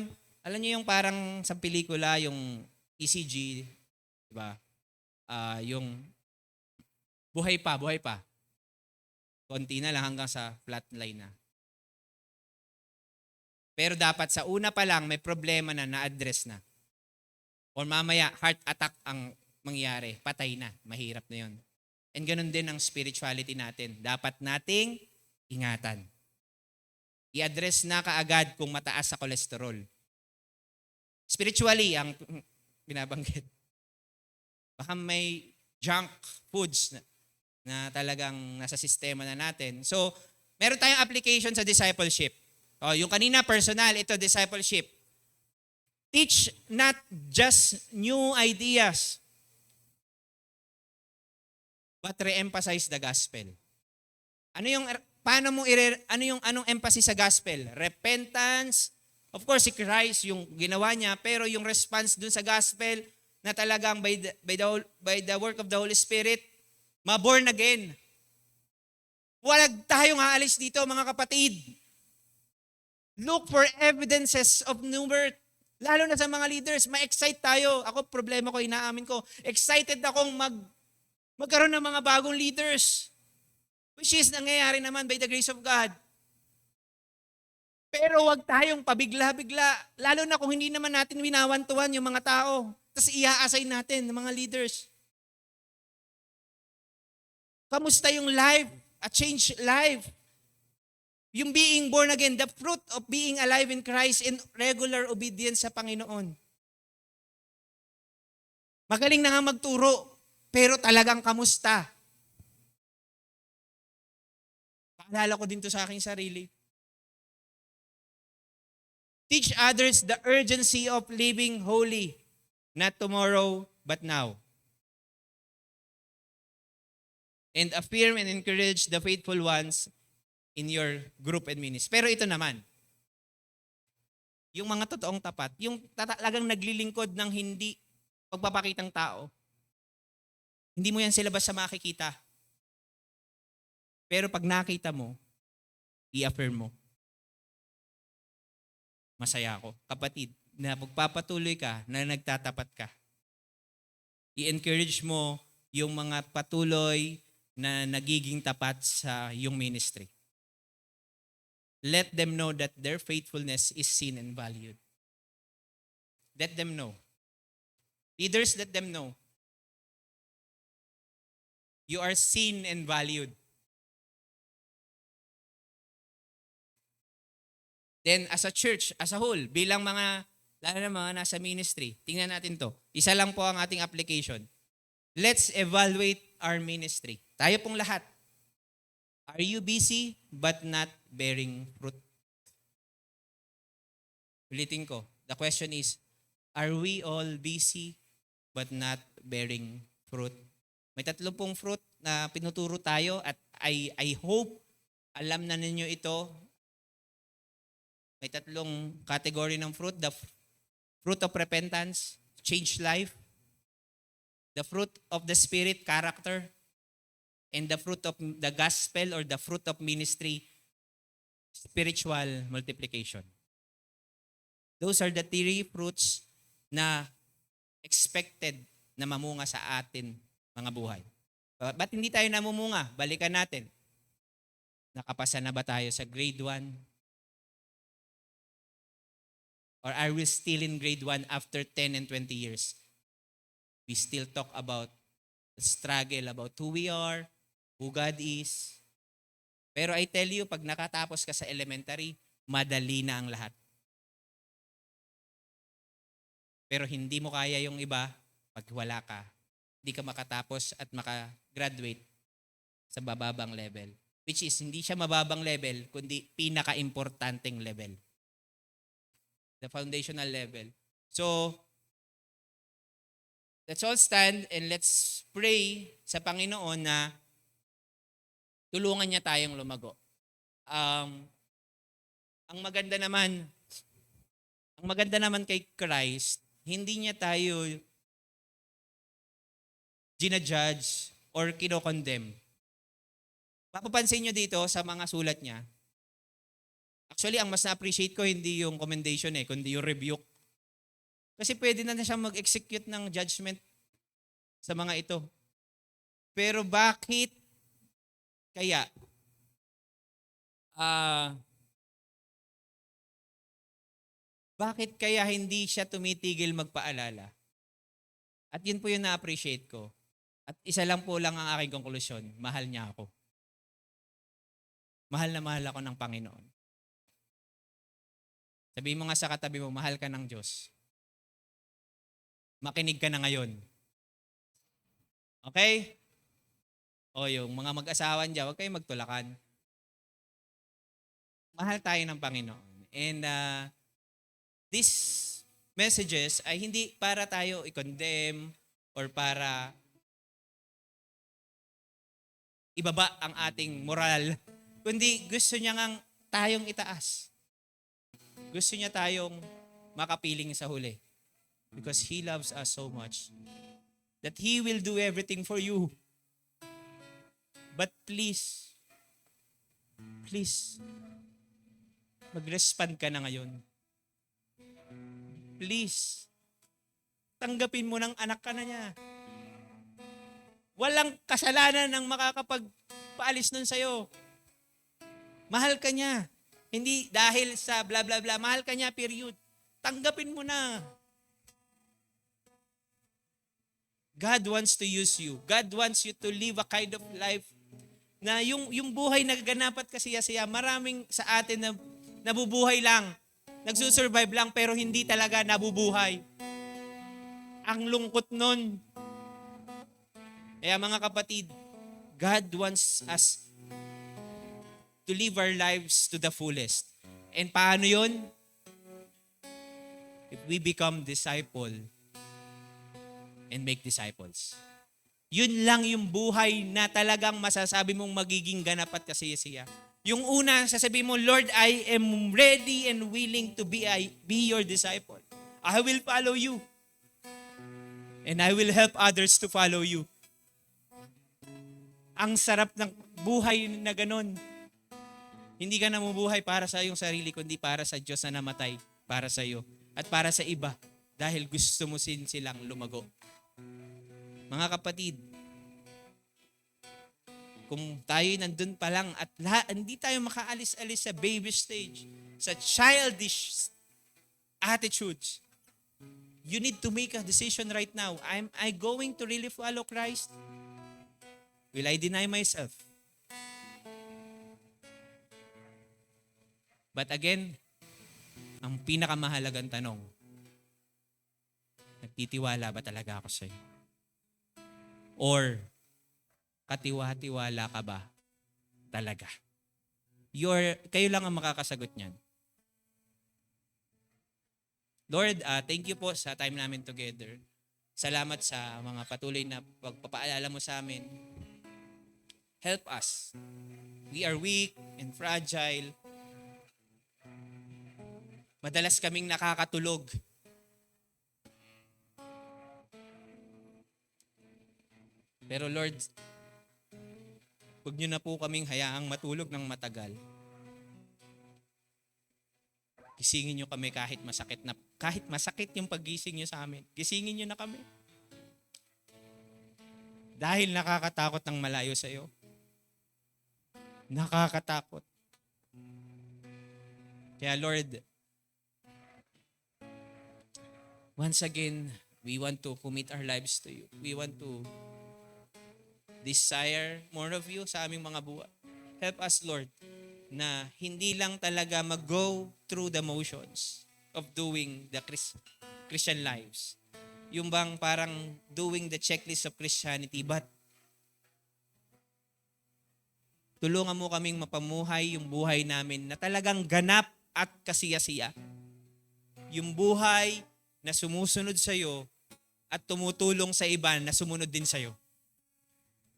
yung parang sa pelikula, yung ECG, diba? Yung buhay pa. Konti na lang hanggang sa flatline na. Pero dapat sa una pa lang may problema na-address na. Or mamaya heart attack ang mangyari, patay na, mahirap na yun. And ganun din ang spirituality natin. Dapat nating ingatan. I-address na kaagad kung mataas sa cholesterol. Spiritually, ang binabanggit. Baka may junk foods na talagang nasa sistema na natin. So, meron tayong application sa discipleship. Yung kanina personal, ito discipleship. Teach not just new ideas, but re-emphasize the gospel. Anong emphasis sa gospel? Repentance. Of course, si Christ yung ginawa niya, pero yung response dun sa gospel na talagang by the work of the Holy Spirit, ma-born again. Walag tayong aalis dito, mga kapatid. Look for evidences of new birth. Lalo na sa mga leaders, ma-excite tayo. Ako, problema ko, inaamin ko. Excited akong magkaroon ng mga bagong leaders. Which is nangyayari naman by the grace of God. Pero wag tayong pabigla-bigla, lalo na kung hindi naman natin winawantuan yung mga tao. Tapos i-assign natin ng mga leaders. Kamusta yung life? A change life. Yung being born again, the fruit of being alive in Christ in regular obedience sa Panginoon. Magaling na nga magturo, pero talagang kamusta? Paalala ko din to sa aking sarili. Teach others the urgency of living holy, not tomorrow, but now. And affirm and encourage the faithful ones in your group and ministry. Pero ito naman, yung mga totoong tapat, yung talagang naglilingkod ng hindi pagpapakitang tao, hindi mo yan sila basta makikita. Pero pag nakita mo, i-affirm mo. Masaya ako. Kapatid, na pagpapatuloy ka, na nagtatapat ka. I-encourage mo yung mga patuloy na nagiging tapat sa yung ministry. Let them know that their faithfulness is seen and valued. Let them know. Leaders, let them know. You are seen and valued. Then as a church, as a whole, bilang mga, lalo na mga nasa ministry, tingnan natin to. Isa lang po ang ating application. Let's evaluate our ministry. Tayo pong lahat. Are you busy but not bearing fruit? Ulitin ko. The question is, are we all busy but not bearing fruit? May tatlo pong fruit na pinuturo tayo at I hope alam na ninyo ito. May tatlong category ng fruit. The fruit of repentance, change life. The fruit of the Spirit, character. And the fruit of the gospel or the fruit of ministry, spiritual multiplication. Those are the three fruits na expected na mamunga sa atin mga buhay. Ba't hindi tayo namumunga? Balikan natin. Nakapasa na ba tayo sa grade 1? Or are we still in grade 1 after 10 and 20 years? We still talk about the struggle, about who we are, who God is. Pero I tell you, pag nakatapos ka sa elementary, madali na ang lahat. Pero hindi mo kaya yung iba pag wala ka. Hindi ka makatapos at makagraduate sa bababang level. Which is, hindi siya mababang level, kundi pinaka-importanteng level. The foundational level. So, let's all stand and let's pray sa Panginoon na tulungan niya tayong lumago. Ang maganda naman kay Christ, hindi niya tayo ginajudge or kinokondemn. Mapapansin niyo dito sa mga sulat niya, actually, ang mas na-appreciate ko hindi yung commendation kundi yung rebuke. Kasi pwede na siya mag-execute ng judgment sa mga ito. Pero bakit kaya bakit kaya hindi siya tumitigil magpaalala? At yun po yung na-appreciate ko. At isa lang po lang ang aking konklusyon, mahal niya ako. Mahal na mahal ako ng Panginoon. Sabihin mo nga sa katabi mo, mahal ka ng Diyos. Makinig ka na ngayon. Okay? O yung mga mag-asawan dyan, huwag kayong magtulakan. Mahal tayo ng Panginoon. And these messages ay hindi para tayo i-condemn or para ibaba ang ating moral, kundi gusto niya ngang tayong itaas. Gusto niya tayong makapiling sa huli. Because He loves us so much that He will do everything for you. But please, mag-respond ka na ngayon. Please, tanggapin mo ng anak ka na niya. Walang kasalanan ng makakapagpaalis nun sa'yo. Mahal ka niya. Hindi dahil sa bla bla bla. Mahal ka niya, period. Tanggapin mo na. God wants to use you. God wants you to live a kind of life na yung buhay na ganapat kasiya-siya. Maraming sa atin na nabubuhay lang. Nagsusurvive lang pero hindi talaga nabubuhay. Ang lungkot nun. Kaya mga kapatid, God wants us to live our lives to the fullest. And paano yun? If we become disciple and make disciples. Yun lang yung buhay na talagang masasabi mong magiging ganap at kasiyasiya. Yung una, sasabihin mo, Lord, I am ready and willing to be your disciple. I will follow you. And I will help others to follow you. Ang sarap ng buhay na ganun. Hindi ka namubuhay para sa iyong sarili, kundi para sa Diyos na namatay para sa iyo. At para sa iba, dahil gusto mo silang lumago. Mga kapatid, kung tayo nandun pa lang at hindi tayo makaalis-alis sa baby stage, sa childish attitudes, you need to make a decision right now. Am I going to really follow Christ? Will I deny myself? But again, ang pinakamahalagang tanong, nagtitiwala ba talaga ako sa'yo? Or, katiwa-tiwala ka ba talaga? Kayo lang ang makakasagot niyan. Lord, thank you po sa time namin together. Salamat sa mga patuloy na pagpapaalala mo sa amin. Help us. We are weak and fragile. Madalas kaming nakakatulog. Pero Lord, huwag niyo na po kaming hayaang matulog ng matagal. Gisingin niyo kami kahit masakit yung paggising niyo sa amin. Gisingin niyo na kami. Dahil nakakatakot ng malayo sa iyo. Nakakatakot. Kaya Lord, once again, we want to commit our lives to you. We want to desire more of you sa aming mga buhay. Help us, Lord, na hindi lang talaga mag-go through the motions of doing the Christian lives. Yung bang parang doing the checklist of Christianity, but tulungan mo kaming mapamuhay yung buhay namin na talagang ganap at kasiya-siya. Yung buhay na sumusunod sa iyo at tumutulong sa iba na sumunod din sa iyo.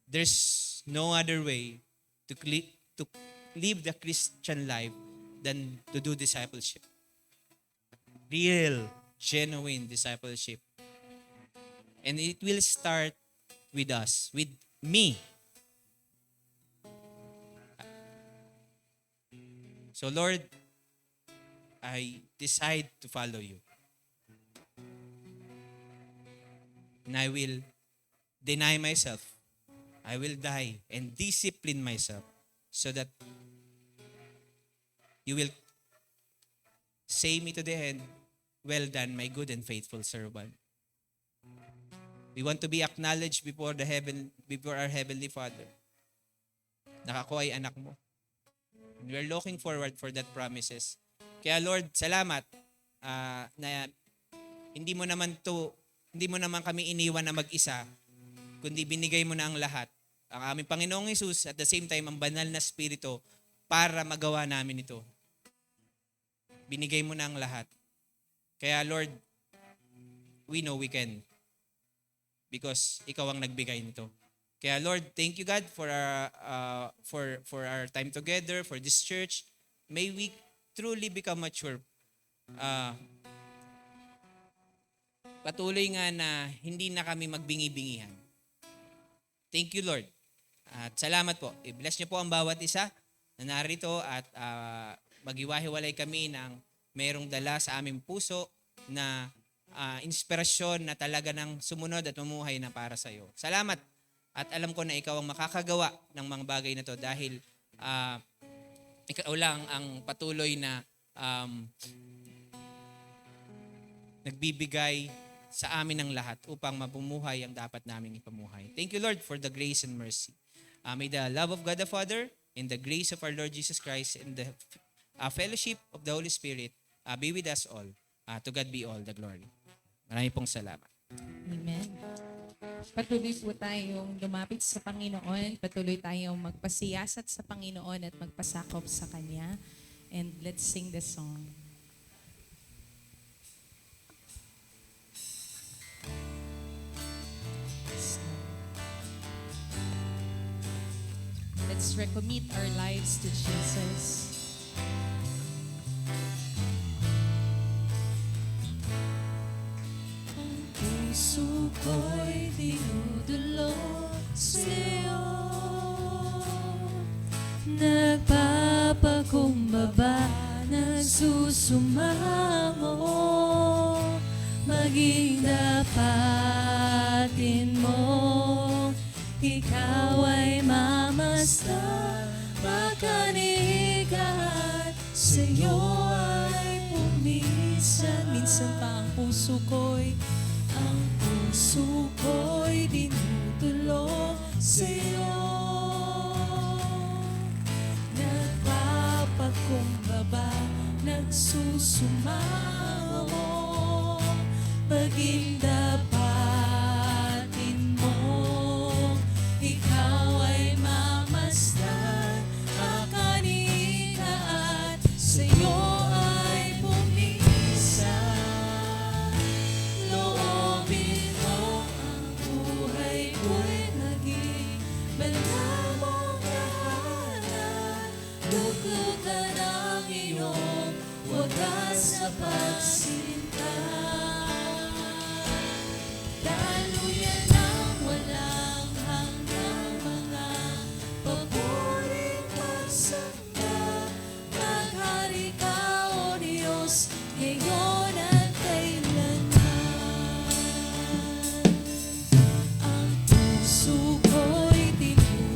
There's no other way to live the Christian life than to do discipleship. Real, genuine discipleship. And it will start with us, with me. So Lord, I decide to follow you. And I will deny myself. I will die and discipline myself so that you will say me to the end, well done, my good and faithful servant. We want to be acknowledged before our Heavenly Father. Na ako ay anak mo. And we're looking forward for that promises. Kaya Lord, salamat na hindi mo naman kami iniwan na mag-isa, kundi binigay mo na ang lahat. Ang aming Panginoong Hesus at the same time ang banal na Espiritu para magawa namin ito. Binigay mo na ang lahat. Kaya Lord, we know we can because ikaw ang nagbigay nito. Kaya Lord, thank you God for our time together, for this church. May we truly become mature. Patuloy nga na hindi na kami magbingi-bingihan. Thank you Lord. At salamat po. I-bless niyo po ang bawat isa na narito at maghiwa-hiwalay kami ng mayroong dala sa aming puso na inspirasyon na talaga ng sumunod at mamuhay na para sa iyo. Salamat. At alam ko na ikaw ang makakagawa ng mga bagay na to dahil ikaw lang ang patuloy na nagbibigay sa amin ng lahat upang mapumuhay ang dapat naming ipamuhay. Thank you Lord for the grace and mercy. May the love of God the Father and the grace of our Lord Jesus Christ and the fellowship of the Holy Spirit be with us all. To God be all the glory. Maraming pong salamat. Amen. Patuloy po tayong lumapit sa Panginoon. Patuloy tayong magpasiyasat sa Panginoon at magpasakop sa Kanya. And let's sing the song. Let's recommit our lives to Jesus. Puso ko'y dinudulog sa'yo, nagpapakumbaba, nagsusumamo. maging dapatin mo. Ikaw ay mamasdan, makanigaat, sa'yo ay pumisan. Minsan pa ang puso ko'y tinutulog sa'yo. Nagpapakumbaba, nagsusumamo, maging dapatin mo. Ikaw ay mamasdan, makanigaat, sa'yo ay pumisan. Loobin mo ang buhay ko'y maging malamang tahanan. Duglugan ang iyong wagas na pagsinta. Daluyan ang walang hanggang mga paboring pagsamba. Maghari ka, O Diyos, ngayon at kailanman. Ang puso ko'y tinutulog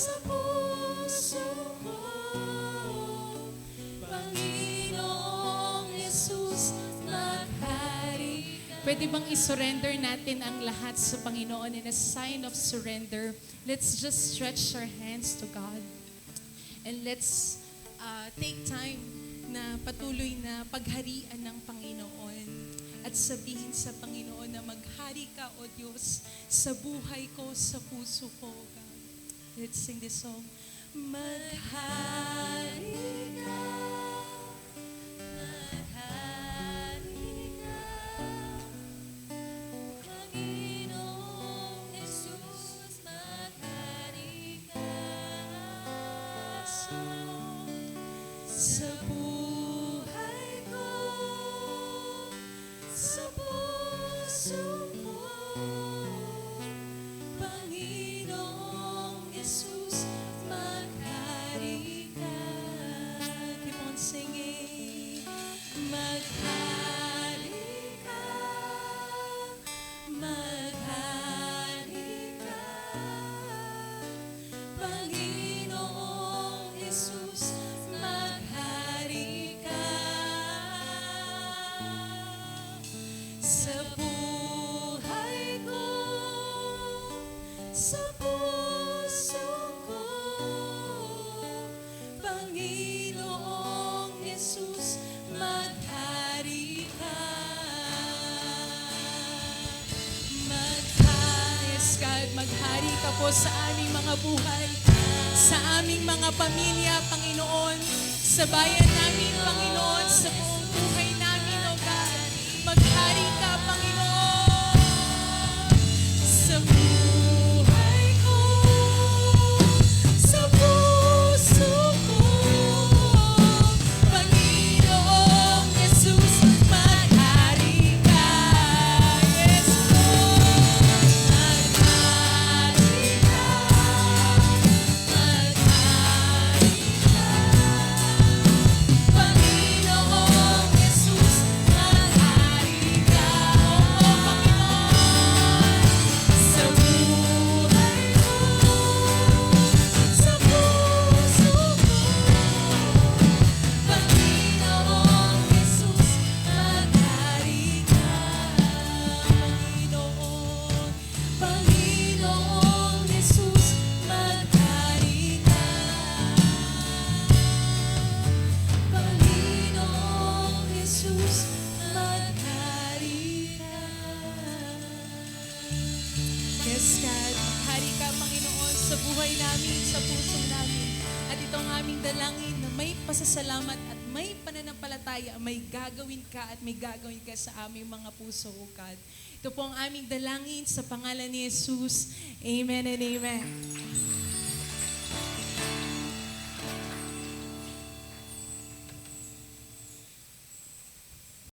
sa puso ko, Panginoong Jesus, maghari ka. Pwede bang isurrender natin ang lahat sa Panginoon in a sign of surrender? Let's just stretch our hands to God. And let's take time na patuloy na pagharian ng Panginoon at sabihin sa Panginoon na maghari ka, O Diyos, sa buhay ko, sa puso ko. God. Let's sing this song. Maghari ka, maghari ka, Panginoong Jesus, maghari ka. Sa buhay ko, sa puso ko, Panginoong Jesus, maghari ka. Keep on singing. Maghari ka, maghari ka, Panginoong Jesus, maghari ka. Sa buhay ko, sa puso ko, Panginoong Jesus, maghari ka. Yes, God, maghari ka po sa aming mga buhay, sa aming mga pamilya, Panginoon, sa bayan namin, Panginoon, sa buong buhay namin, O God. Maghari ka, Panginoon, sa buhay ko, Sa puso ko, Panginoong Jesus, maghari ka. Yes, Lord. Maghari ka, maghari ka, Panginoong Jesus, maghari ka. Oo, Panginoon. Sa buhay ko, sa puso ko, Panginoong Jesus, maghari ka. Panginoong Jesus, maghari ka. Panginoong Jesus, maghari ka. Yes, God. Maghari ka, Panginoon, sa buhay namin, sa puso namin. At ito ang aming dalangin na may pasasalamat at may pananampalataya, may gagawin ka at may gagawin ka sa aming mga puso, O God. Ito po ang aming dalangin sa pangalan ni Jesus. Amen and amen.